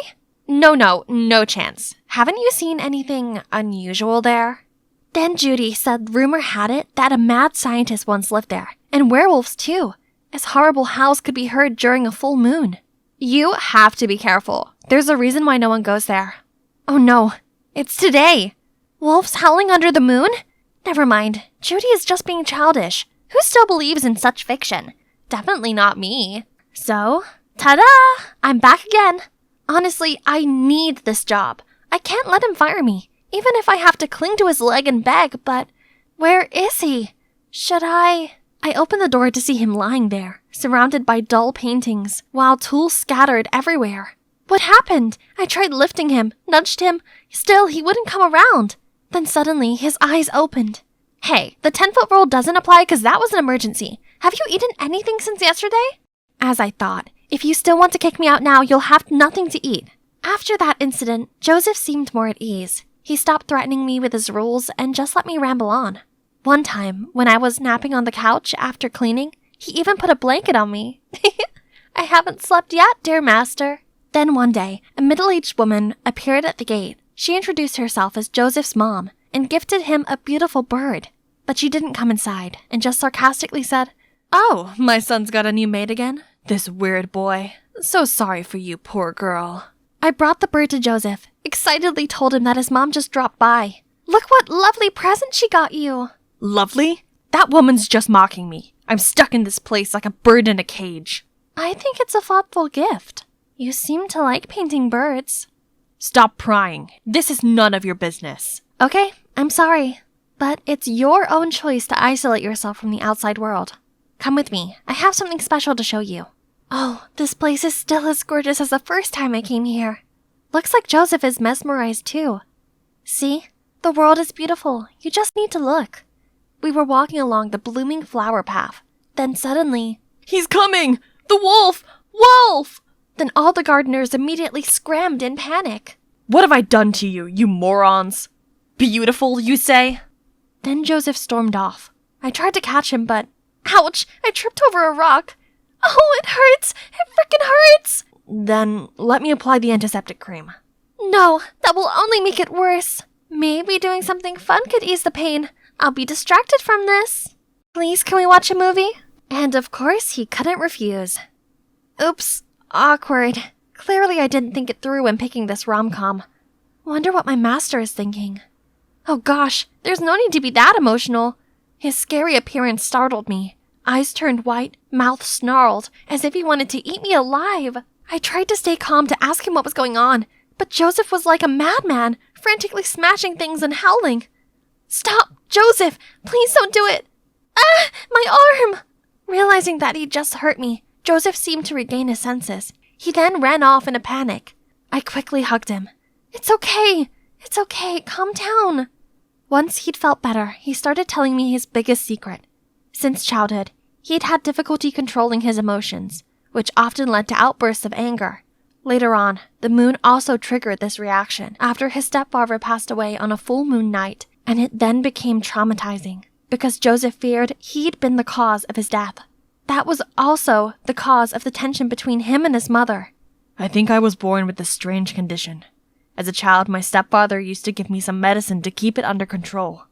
No chance. Haven't you seen anything unusual there? Then Judy said rumor had it that a mad scientist once lived there, and werewolves too, as horrible howls could be heard during a full moon. You have to be careful. There's a reason why no one goes there. Oh no, it's today. Wolves howling under the moon? Never mind, Judy is just being childish. Who still believes in such fiction? Definitely not me. So, ta-da! I'm back again. Honestly, I need this job. I can't let him fire me, even if I have to cling to his leg and beg, but where is he? Should I opened the door to see him lying there, surrounded by dull paintings, while tools scattered everywhere. What happened? I tried lifting him, nudged him. Still, he wouldn't come around. Then suddenly, his eyes opened. Hey, the 10-foot rule doesn't apply because that was an emergency. Have you eaten anything since yesterday? As I thought, if you still want to kick me out now, you'll have nothing to eat. After that incident, Joseph seemed more at ease. He stopped threatening me with his rules and just let me ramble on. One time, when I was napping on the couch after cleaning, he even put a blanket on me. I haven't slept yet, dear master. Then one day, a middle-aged woman appeared at the gate. She introduced herself as Joseph's mom and gifted him a beautiful bird. But she didn't come inside and just sarcastically said, Oh, my son's got a new maid again? This weird boy. So sorry for you, poor girl. I brought the bird to Joseph, excitedly told him that his mom just dropped by. Look what lovely present she got you. Lovely? That woman's just mocking me. I'm stuck in this place like a bird in a cage. I think it's a thoughtful gift. You seem to like painting birds. Stop prying. This is none of your business. Okay, I'm sorry. But it's your own choice to isolate yourself from the outside world. Come with me. I have something special to show you. Oh, this place is still as gorgeous as the first time I came here. Looks like Joseph is mesmerized too. See? The world is beautiful. You just need to look. We were walking along the blooming flower path. Then suddenly... He's coming! The wolf! Wolf! Then all the gardeners immediately scrammed in panic. What have I done to you, you morons? Beautiful, you say? Then Joseph stormed off. I tried to catch him, but... Ouch! I tripped over a rock. Oh, it hurts! It frickin' hurts! Then let me apply the antiseptic cream. No, that will only make it worse. Maybe doing something fun could ease the pain. I'll be distracted from this. Please, can we watch a movie? And of course, he couldn't refuse. Oops, awkward. Clearly I didn't think it through when picking this rom-com. Wonder what my master is thinking. Oh gosh, there's no need to be that emotional. His scary appearance startled me. Eyes turned white, mouth snarled, as if he wanted to eat me alive. I tried to stay calm to ask him what was going on, but Joseph was like a madman, frantically smashing things and howling. Stop, Joseph! Please don't do it! Ah, my arm! Realizing that he'd just hurt me, Joseph seemed to regain his senses. He then ran off in a panic. I quickly hugged him. It's okay, calm down. Once he'd felt better, he started telling me his biggest secret. Since childhood, he'd had difficulty controlling his emotions, which often led to outbursts of anger. Later on, the moon also triggered this reaction after his stepfather passed away on a full moon night, and it then became traumatizing because Joseph feared he'd been the cause of his death. That was also the cause of the tension between him and his mother. I think I was born with this strange condition. As a child, my stepfather used to give me some medicine to keep it under control.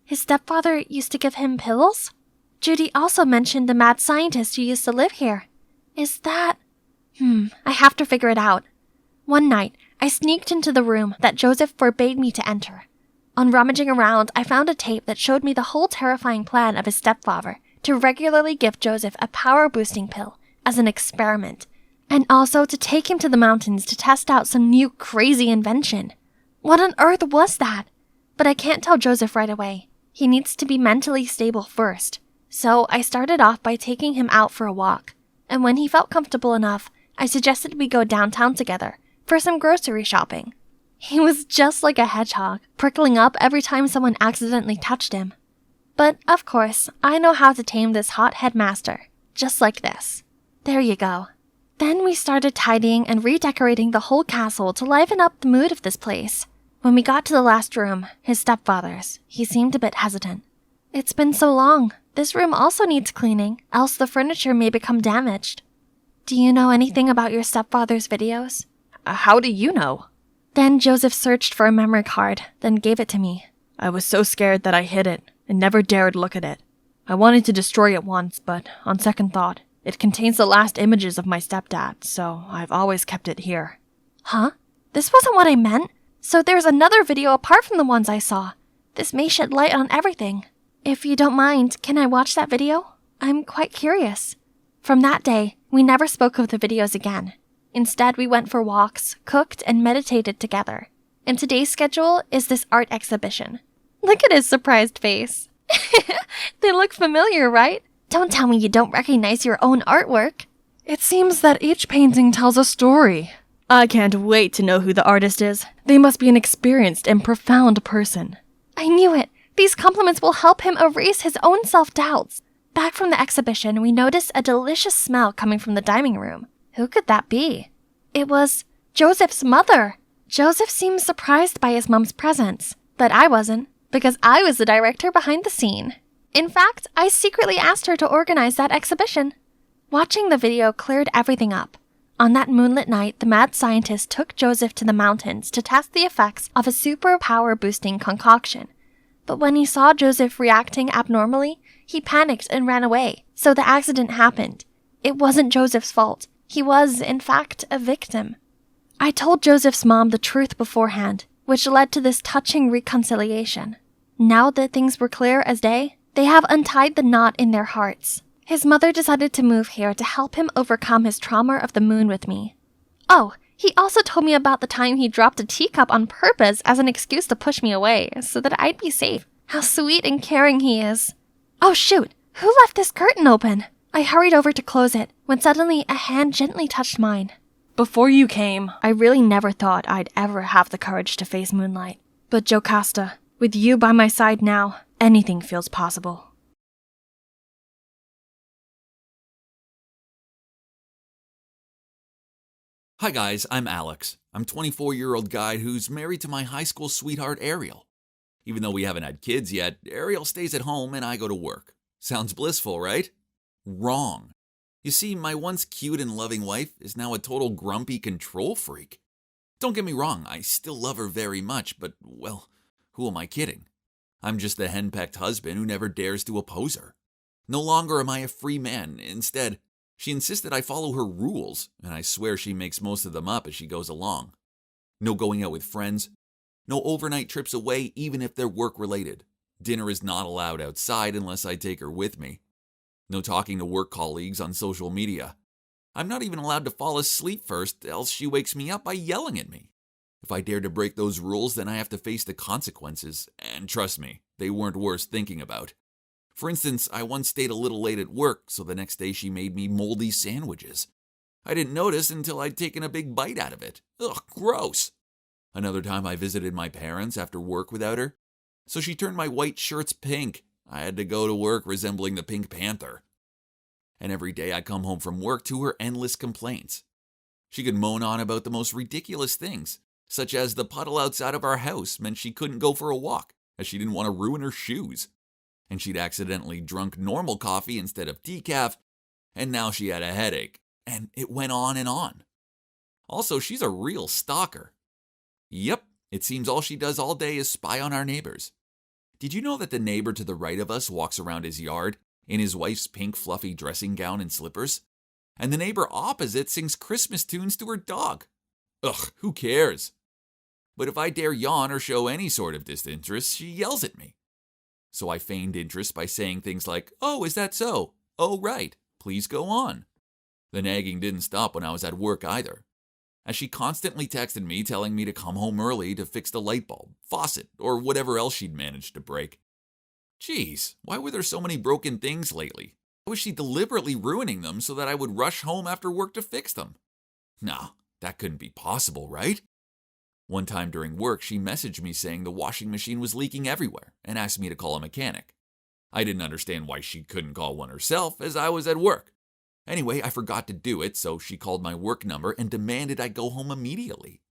His stepfather used to give him pills? Judy also mentioned the mad scientist who used to live here. Is that... I have to figure it out. One night, I sneaked into the room that Joseph forbade me to enter. On rummaging around, I found a tape that showed me the whole terrifying plan of his stepfather to regularly give Joseph a power-boosting pill as an experiment, and also to take him to the mountains to test out some new crazy invention. What on earth was that? But I can't tell Joseph right away. He needs to be mentally stable first. So I started off by taking him out for a walk, and when he felt comfortable enough, I suggested we go downtown together for some grocery shopping. He was just like a hedgehog, prickling up every time someone accidentally touched him. But, of course, I know how to tame this hot headmaster, just like this. There you go. Then we started tidying and redecorating the whole castle to liven up the mood of this place. When we got to the last room, his stepfather's, he seemed a bit hesitant. It's been so long. This room also needs cleaning, else the furniture may become damaged. Do you know anything about your stepfather's videos? How do you know? Then Joseph searched for a memory card, then gave it to me. I was so scared that I hid it and never dared look at it. I wanted to destroy it once, but on second thought, it contains the last images of my stepdad, so I've always kept it here. Huh? This wasn't what I meant. So there's another video apart from the ones I saw. This may shed light on everything. If you don't mind, can I watch that video? I'm quite curious. From that day, we never spoke of the videos again. Instead, we went for walks, cooked, and meditated together. And today's schedule is this art exhibition. Look at his surprised face. They look familiar, right? Don't tell me you don't recognize your own artwork. It seems that each painting tells a story. I can't wait to know who the artist is. They must be an experienced and profound person. I knew it. These compliments will help him erase his own self-doubts. Back from the exhibition, we noticed a delicious smell coming from the dining room. Who could that be? It was Joseph's mother. Joseph seemed surprised by his mom's presence, but I wasn't, because I was the director behind the scene. In fact, I secretly asked her to organize that exhibition. Watching the video cleared everything up. On that moonlit night, the mad scientist took Joseph to the mountains to test the effects of a super power-boosting concoction. But when he saw Joseph reacting abnormally, he panicked and ran away, so the accident happened. It wasn't Joseph's fault. He was, in fact, a victim. I told Joseph's mom the truth beforehand, which led to this touching reconciliation. Now that things were clear as day, they have untied the knot in their hearts. His mother decided to move here to help him overcome his trauma of the moon with me. Oh, he also told me about the time he dropped a teacup on purpose as an excuse to push me away, so that I'd be safe. How sweet and caring he is. Oh shoot, who left this curtain open? I hurried over to close it, when suddenly a hand gently touched mine. Before you came, I really never thought I'd ever have the courage to face moonlight. But Jocasta, with you by my side now, anything feels possible. Hi guys, I'm Alex. I'm a 24-year-old guy who's married to my high school sweetheart Ariel. Even though we haven't had kids yet, Ariel stays at home and I go to work. Sounds blissful, right? Wrong. You see, my once cute and loving wife is now a total grumpy control freak. Don't get me wrong, I still love her very much, but, well, who am I kidding? I'm just the henpecked husband who never dares to oppose her. No longer am I a free man. Instead, She insisted I follow her rules, and I swear she makes most of them up as she goes along. No going out with friends. No overnight trips away, even if they're work-related. Dinner is not allowed outside unless I take her with me. No talking to work colleagues on social media. I'm not even allowed to fall asleep first, else she wakes me up by yelling at me. If I dare to break those rules, then I have to face the consequences, and trust me, they weren't worth thinking about. For instance, I once stayed a little late at work, so the next day she made me moldy sandwiches. I didn't notice until I'd taken a big bite out of it. Ugh, gross. Another time I visited my parents after work without her, so she turned my white shirts pink. I had to go to work resembling the Pink Panther. And every day I come home from work to her endless complaints. She could moan on about the most ridiculous things, such as the puddle outside of our house meant she couldn't go for a walk, as she didn't want to ruin her shoes. And she'd accidentally drunk normal coffee instead of decaf, and now she had a headache, and it went on and on. Also, she's a real stalker. Yep, it seems all she does all day is spy on our neighbors. Did you know that the neighbor to the right of us walks around his yard in his wife's pink fluffy dressing gown and slippers? And the neighbor opposite sings Christmas tunes to her dog. Ugh, who cares? But if I dare yawn or show any sort of disinterest, she yells at me. So I feigned interest by saying things like, "Oh, is that so? Oh, right. Please go on." The nagging didn't stop when I was at work either, as she constantly texted me telling me to come home early to fix the light bulb, faucet, or whatever else she'd managed to break. Geez, why were there so many broken things lately? Why was she deliberately ruining them so that I would rush home after work to fix them? Nah, that couldn't be possible, right? One time during work, she messaged me saying the washing machine was leaking everywhere and asked me to call a mechanic. I didn't understand why she couldn't call one herself, as I was at work. Anyway, I forgot to do it, so she called my work number and demanded I go home immediately.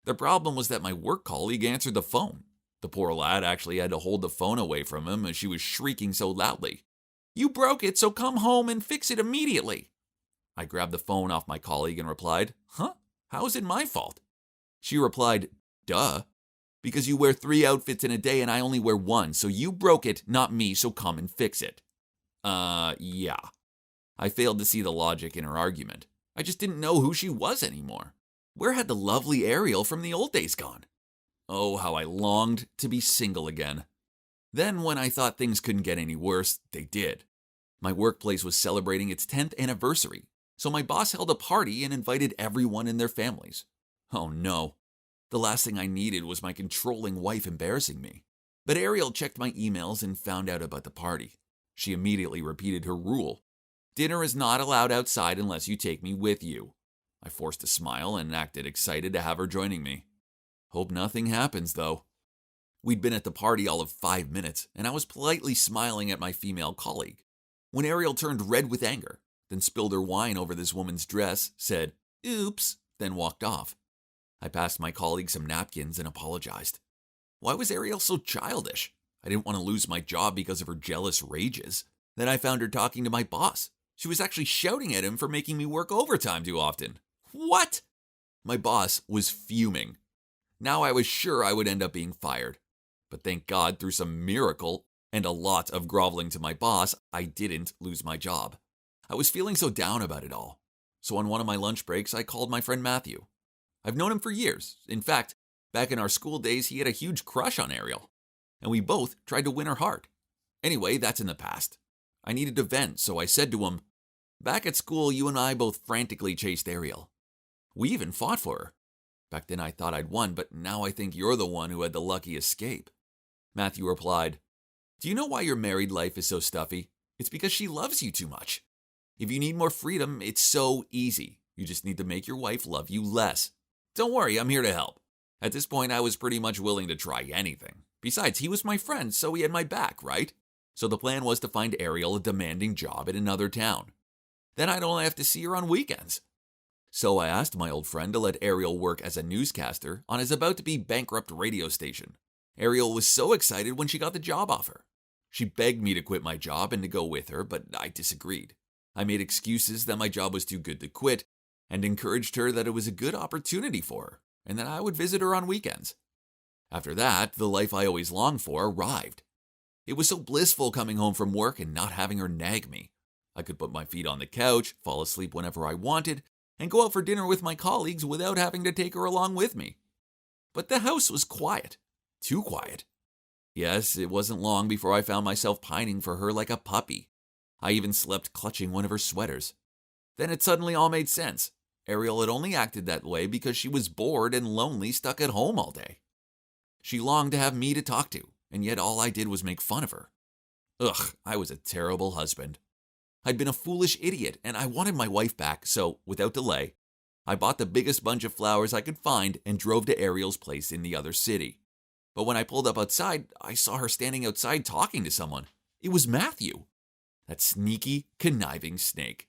The problem was that my work colleague answered the phone. The poor lad actually had to hold the phone away from him as she was shrieking so loudly. "You broke it, so come home and fix it immediately." I grabbed the phone off my colleague and replied, "Huh? How is it my fault?" She replied, "Duh, because you wear 3 outfits in a day and I only wear 1, so you broke it, not me, so come and fix it." Yeah. I failed to see the logic in her argument. I just didn't know who she was anymore. Where had the lovely Ariel from the old days gone? Oh, how I longed to be single again. Then, when I thought things couldn't get any worse, they did. My workplace was celebrating its 10th anniversary, so my boss held a party and invited everyone and their families. Oh no. The last thing I needed was my controlling wife embarrassing me. But Ariel checked my emails and found out about the party. She immediately repeated her rule. "Dinner is not allowed outside unless you take me with you." I forced a smile and acted excited to have her joining me. Hope nothing happens, though. We'd been at the party all of 5 minutes, and I was politely smiling at my female colleague, when Ariel turned red with anger, then spilled her wine over this woman's dress, said, "Oops," then walked off. I passed my colleague some napkins and apologized. Why was Ariel so childish? I didn't want to lose my job because of her jealous rages. Then I found her talking to my boss. She was actually shouting at him for making me work overtime too often. What? My boss was fuming. Now I was sure I would end up being fired. But thank God, through some miracle and a lot of groveling to my boss, I didn't lose my job. I was feeling so down about it all. So on one of my lunch breaks, I called my friend Matthew. I've known him for years. In fact, back in our school days, he had a huge crush on Ariel. And we both tried to win her heart. Anyway, that's in the past. I needed to vent, so I said to him, "Back at school, you and I both frantically chased Ariel. We even fought for her. Back then I thought I'd won, but now I think you're the one who had the lucky escape." Matthew replied, "Do you know why your married life is so stuffy? It's because she loves you too much. If you need more freedom, it's so easy. You just need to make your wife love you less. Don't worry, I'm here to help." At this point, I was pretty much willing to try anything. Besides, he was my friend, so he had my back, right? So the plan was to find Ariel a demanding job in another town. Then I'd only have to see her on weekends. So I asked my old friend to let Ariel work as a newscaster on his about-to-be bankrupt radio station. Ariel was so excited when she got the job offer. She begged me to quit my job and to go with her, but I disagreed. I made excuses that my job was too good to quit and encouraged her that it was a good opportunity for her and that I would visit her on weekends. After that, the life I always longed for arrived. It was so blissful coming home from work and not having her nag me. I could put my feet on the couch, fall asleep whenever I wanted, and go out for dinner with my colleagues without having to take her along with me. But the house was quiet. Too quiet. Yes, it wasn't long before I found myself pining for her like a puppy. I even slept clutching one of her sweaters. Then it suddenly all made sense. Ariel had only acted that way because she was bored and lonely stuck at home all day. She longed to have me to talk to, and yet all I did was make fun of her. Ugh, I was a terrible husband. I'd been a foolish idiot, and I wanted my wife back, so, without delay, I bought the biggest bunch of flowers I could find and drove to Ariel's place in the other city. But when I pulled up outside, I saw her standing outside talking to someone. It was Matthew. That sneaky, conniving snake.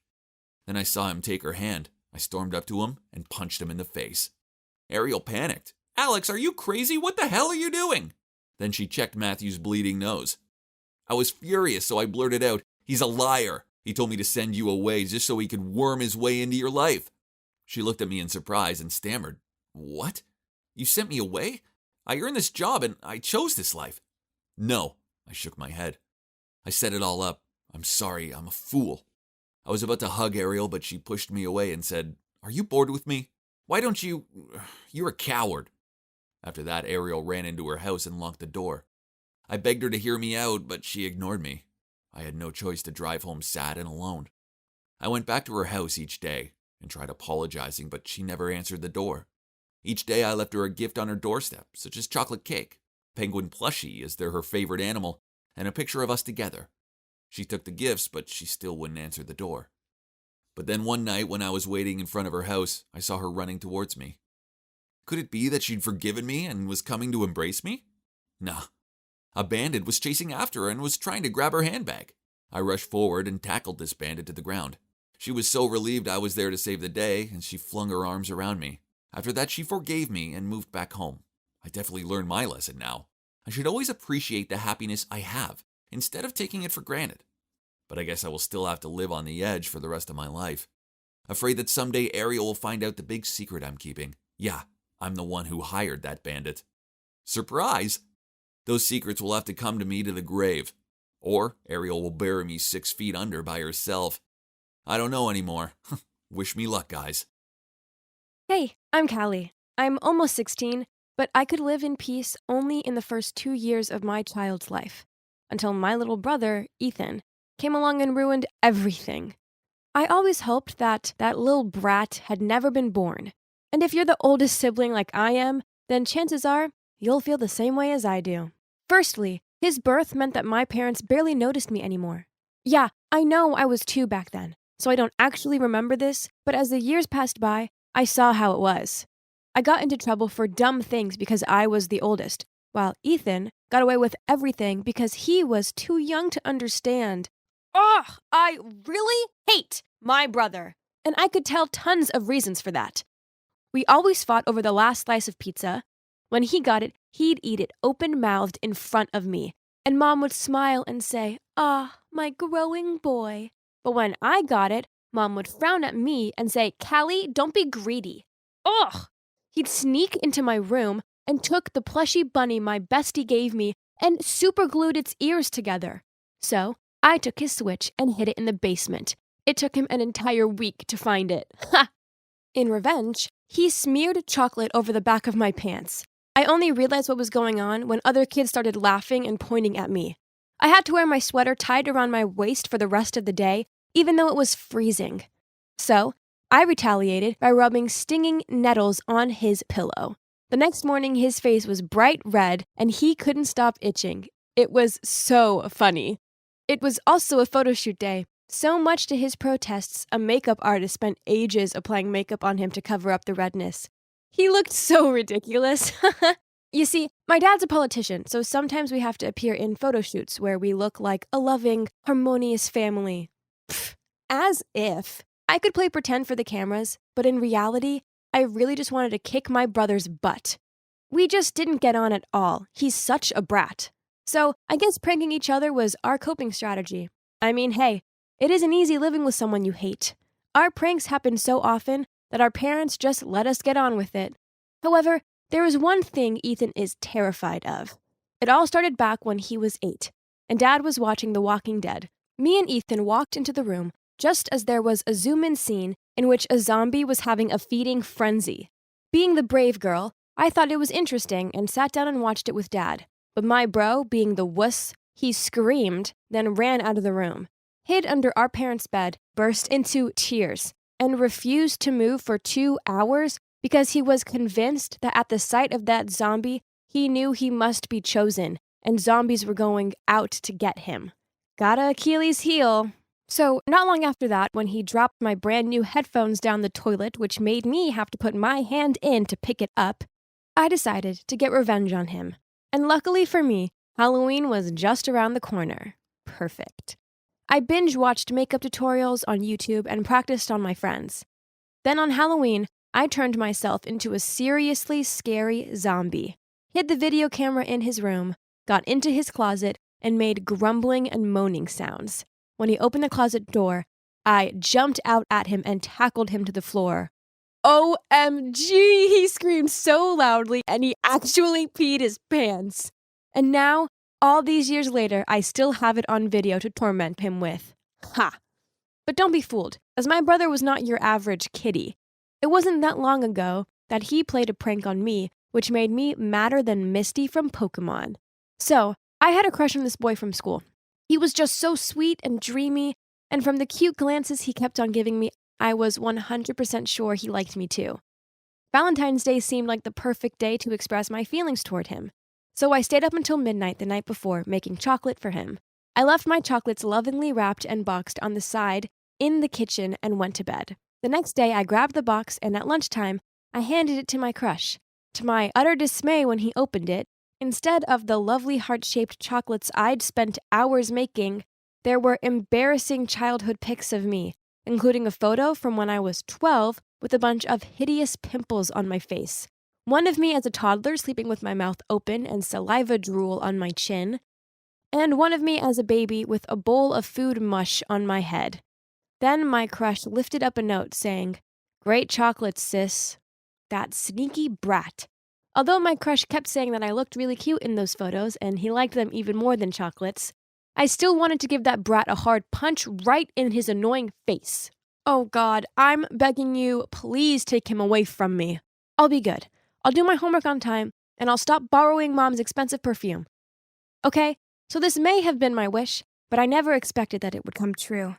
Then I saw him take her hand. I stormed up to him and punched him in the face. Ariel panicked. "Alex, are you crazy? What the hell are you doing?" Then she checked Matthew's bleeding nose. I was furious, so I blurted out, "He's a liar. He told me to send you away just so he could worm his way into your life." She looked at me in surprise and stammered, "What? You sent me away? I earned this job and I chose this life." "No," I shook my head. "I set it all up. I'm sorry, I'm a fool." I was about to hug Ariel, but she pushed me away and said, "Are you bored with me? Why don't you... You're a coward." After that, Ariel ran into her house and locked the door. I begged her to hear me out, but she ignored me. I had no choice to drive home sad and alone. I went back to her house each day and tried apologizing, but she never answered the door. Each day I left her a gift on her doorstep, such as chocolate cake, penguin plushie as they're her favorite animal, and a picture of us together. She took the gifts, but she still wouldn't answer the door. But then one night when I was waiting in front of her house, I saw her running towards me. Could it be that she'd forgiven me and was coming to embrace me? Nah. A bandit was chasing after her and was trying to grab her handbag. I rushed forward and tackled this bandit to the ground. She was so relieved I was there to save the day, and she flung her arms around me. After that, she forgave me and moved back home. I definitely learned my lesson now. I should always appreciate the happiness I have, instead of taking it for granted. But I guess I will still have to live on the edge for the rest of my life. Afraid that someday Ariel will find out the big secret I'm keeping. Yeah, I'm the one who hired that bandit. Surprise! Those secrets will have to come to me to the grave. Or Ariel will bury me 6 feet under by herself. I don't know anymore. Wish me luck, guys. Hey, I'm Callie. I'm almost 16, but I could live in peace only in the first 2 years of my child's life, until my little brother, Ethan, came along and ruined everything. I always hoped that little brat had never been born. And if you're the oldest sibling like I am, then chances are you'll feel the same way as I do. Firstly, his birth meant that my parents barely noticed me anymore. Yeah, I know I was 2 back then, so I don't actually remember this, but as the years passed by, I saw how it was. I got into trouble for dumb things because I was the oldest, while Ethan got away with everything because he was too young to understand. Ugh, I really hate my brother, and I could tell tons of reasons for that. We always fought over the last slice of pizza. When he got it, he'd eat it open-mouthed in front of me, and Mom would smile and say, "Ah, my growing boy." But when I got it, Mom would frown at me and say, "Callie, don't be greedy." Ugh! He'd sneak into my room and took the plushy bunny my bestie gave me and superglued its ears together. So I took his Switch and hid it in the basement. It took him an entire week to find it. Ha! In revenge, he smeared chocolate over the back of my pants. I only realized what was going on when other kids started laughing and pointing at me. I had to wear my sweater tied around my waist for the rest of the day, even though it was freezing. So I retaliated by rubbing stinging nettles on his pillow. The next morning, his face was bright red, and he couldn't stop itching. It was so funny. It was also a photo shoot day. So much to his protests, a makeup artist spent ages applying makeup on him to cover up the redness. He looked so ridiculous. You see, my dad's a politician, so sometimes we have to appear in photo shoots where we look like a loving, harmonious family. Pfft, as if. I could play pretend for the cameras, but in reality, I really just wanted to kick my brother's butt. We just didn't get on at all. He's such a brat. So I guess pranking each other was our coping strategy. I mean, hey, it isn't easy living with someone you hate. Our pranks happen so often that our parents just let us get on with it. However, there is one thing Ethan is terrified of. It all started back when he was 8, and Dad was watching The Walking Dead. Me and Ethan walked into the room just as there was a zoom-in scene in which a zombie was having a feeding frenzy. Being the brave girl, I thought it was interesting and sat down and watched it with Dad. But my bro, being the wuss, he screamed, then ran out of the room, hid under our parents' bed, burst into tears, and refused to move for 2 hours because he was convinced that at the sight of that zombie, he knew he must be chosen, and zombies were going out to get him. Gotta Achilles heel. So, not long after that, when he dropped my brand new headphones down the toilet, which made me have to put my hand in to pick it up, I decided to get revenge on him. And luckily for me, Halloween was just around the corner. Perfect. I binge-watched makeup tutorials on YouTube and practiced on my friends. Then on Halloween, I turned myself into a seriously scary zombie, hid the video camera in his room, got into his closet, and made grumbling and moaning sounds. When he opened the closet door, I jumped out at him and tackled him to the floor. OMG, he screamed so loudly and he actually peed his pants. And now, all these years later, I still have it on video to torment him with. Ha! But don't be fooled, as my brother was not your average kitty. It wasn't that long ago that he played a prank on me, which made me madder than Misty from Pokemon. So, I had a crush on this boy from school. He was just so sweet and dreamy, and from the cute glances he kept on giving me, I was 100% sure he liked me too. Valentine's Day seemed like the perfect day to express my feelings toward him. So I stayed up until midnight the night before, making chocolate for him. I left my chocolates lovingly wrapped and boxed on the side in the kitchen and went to bed. The next day, I grabbed the box, and at lunchtime, I handed it to my crush. To my utter dismay when he opened it, instead of the lovely heart-shaped chocolates I'd spent hours making, there were embarrassing childhood pics of me, including a photo from when I was 12 with a bunch of hideous pimples on my face. One of me as a toddler sleeping with my mouth open and saliva drool on my chin, and one of me as a baby with a bowl of food mush on my head. Then my crush lifted up a note saying, "Great chocolates, sis." That sneaky brat. Although my crush kept saying that I looked really cute in those photos and he liked them even more than chocolates, I still wanted to give that brat a hard punch right in his annoying face. Oh God, I'm begging you, please take him away from me. I'll be good. I'll do my homework on time, and I'll stop borrowing Mom's expensive perfume. Okay, so this may have been my wish, but I never expected that it would come true.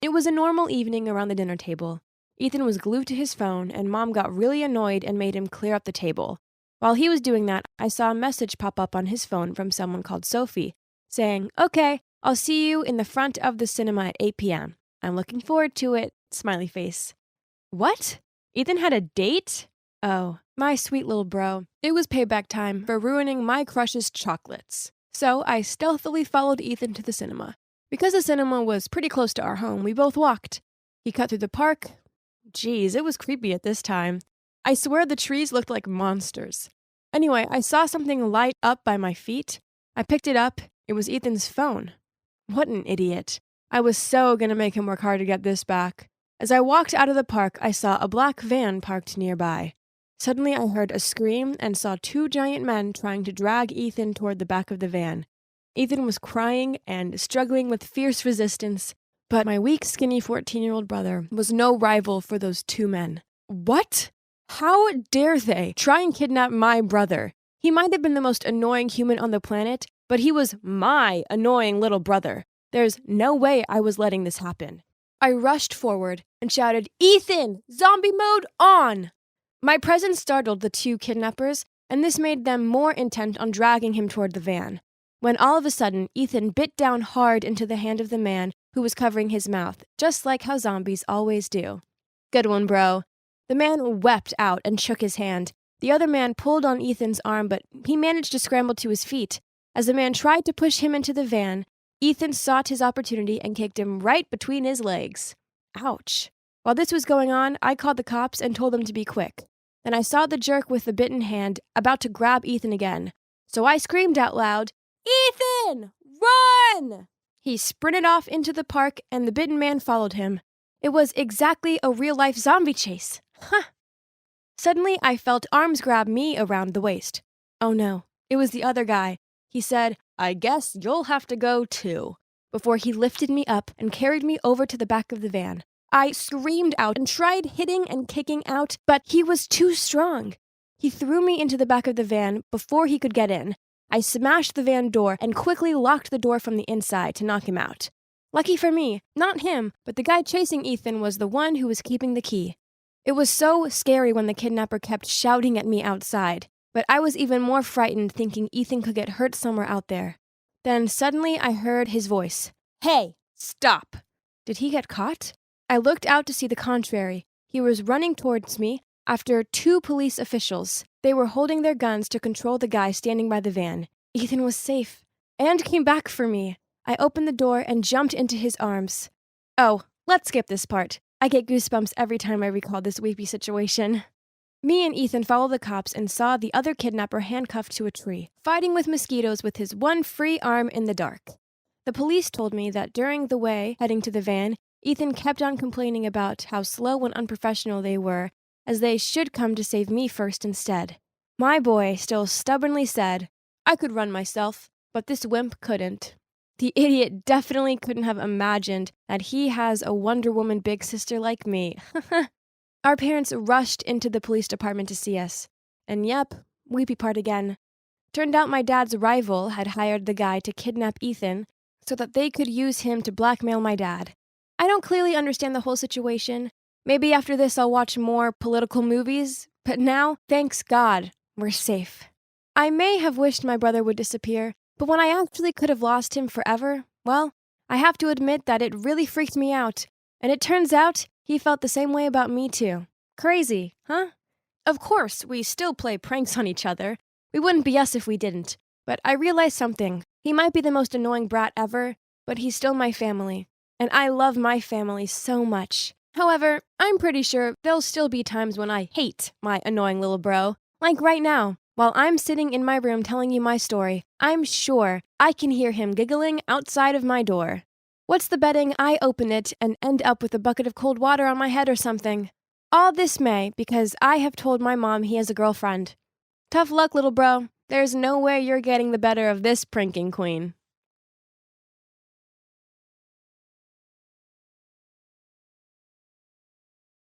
It was a normal evening around the dinner table. Ethan was glued to his phone, and Mom got really annoyed and made him clear up the table. While he was doing that, I saw a message pop up on his phone from someone called Sophie, saying, "Okay, I'll see you in the front of the cinema at 8 p.m. I'm looking forward to it," smiley face. What? Ethan had a date? Oh, my sweet little bro. It was payback time for ruining my crush's chocolates. So I stealthily followed Ethan to the cinema. Because the cinema was pretty close to our home, we both walked. He cut through the park. Geez, it was creepy at this time. I swear the trees looked like monsters. Anyway, I saw something light up by my feet. I picked it up. It was Ethan's phone. What an idiot. I was so gonna make him work hard to get this back. As I walked out of the park, I saw a black van parked nearby. Suddenly, I heard a scream and saw 2 giant men trying to drag Ethan toward the back of the van. Ethan was crying and struggling with fierce resistance, but my weak, skinny 14-year-old brother was no rival for those 2 men. What? How dare they try and kidnap my brother? He might have been the most annoying human on the planet, but he was my annoying little brother. There's no way I was letting this happen. I rushed forward and shouted, "Ethan, zombie mode on!" My presence startled the 2 kidnappers, and this made them more intent on dragging him toward the van. When all of a sudden, Ethan bit down hard into the hand of the man who was covering his mouth, just like how zombies always do. Good one, bro. The man wept out and shook his hand. The other man pulled on Ethan's arm, but he managed to scramble to his feet. As the man tried to push him into the van, Ethan sought his opportunity and kicked him right between his legs. Ouch. While this was going on, I called the cops and told them to be quick. Then I saw the jerk with the bitten hand about to grab Ethan again. So I screamed out loud, "Ethan, run!" He sprinted off into the park and the bitten man followed him. It was exactly a real-life zombie chase. Huh. Suddenly, I felt arms grab me around the waist. Oh no, it was the other guy. He said, "I guess you'll have to go too." before he lifted me up and carried me over to the back of the van. I screamed out and tried hitting and kicking out, but he was too strong. He threw me into the back of the van before he could get in. I smashed the van door and quickly locked the door from the inside to knock him out. Lucky for me, not him, but the guy chasing Ethan was the one who was keeping the key. It was so scary when the kidnapper kept shouting at me outside, but I was even more frightened thinking Ethan could get hurt somewhere out there. Then suddenly I heard his voice. "Hey, stop!" Did he get caught? I looked out to see the contrary. He was running towards me after 2 police officials. They were holding their guns to control the guy standing by the van. Ethan was safe and came back for me. I opened the door and jumped into his arms. Oh, let's skip this part. I get goosebumps every time I recall this weepy situation. Me and Ethan followed the cops and saw the other kidnapper handcuffed to a tree, fighting with mosquitoes with his one free arm in the dark. The police told me that during the way heading to the van, Ethan kept on complaining about how slow and unprofessional they were, as they should come to save me first instead. My boy still stubbornly said, "I could run myself, but this wimp couldn't." The idiot definitely couldn't have imagined that he has a Wonder Woman big sister like me. Our parents rushed into the police department to see us. And yep, weepy part again. Turned out my dad's rival had hired the guy to kidnap Ethan so that they could use him to blackmail my dad. I don't clearly understand the whole situation. Maybe after this I'll watch more political movies, but now, thanks God, we're safe. I may have wished my brother would disappear, but when I actually could have lost him forever, well, I have to admit that it really freaked me out. And it turns out he felt the same way about me too. Crazy, huh? Of course, we still play pranks on each other. We wouldn't be us if we didn't. But I realized something. He might be the most annoying brat ever, but he's still my family. And I love my family so much. However, I'm pretty sure there'll still be times when I hate my annoying little bro. Like right now. While I'm sitting in my room telling you my story, I'm sure I can hear him giggling outside of my door. What's the betting I open it and end up with a bucket of cold water on my head or something? All this may because I have told my mom he has a girlfriend. Tough luck, little bro. There's no way you're getting the better of this pranking queen.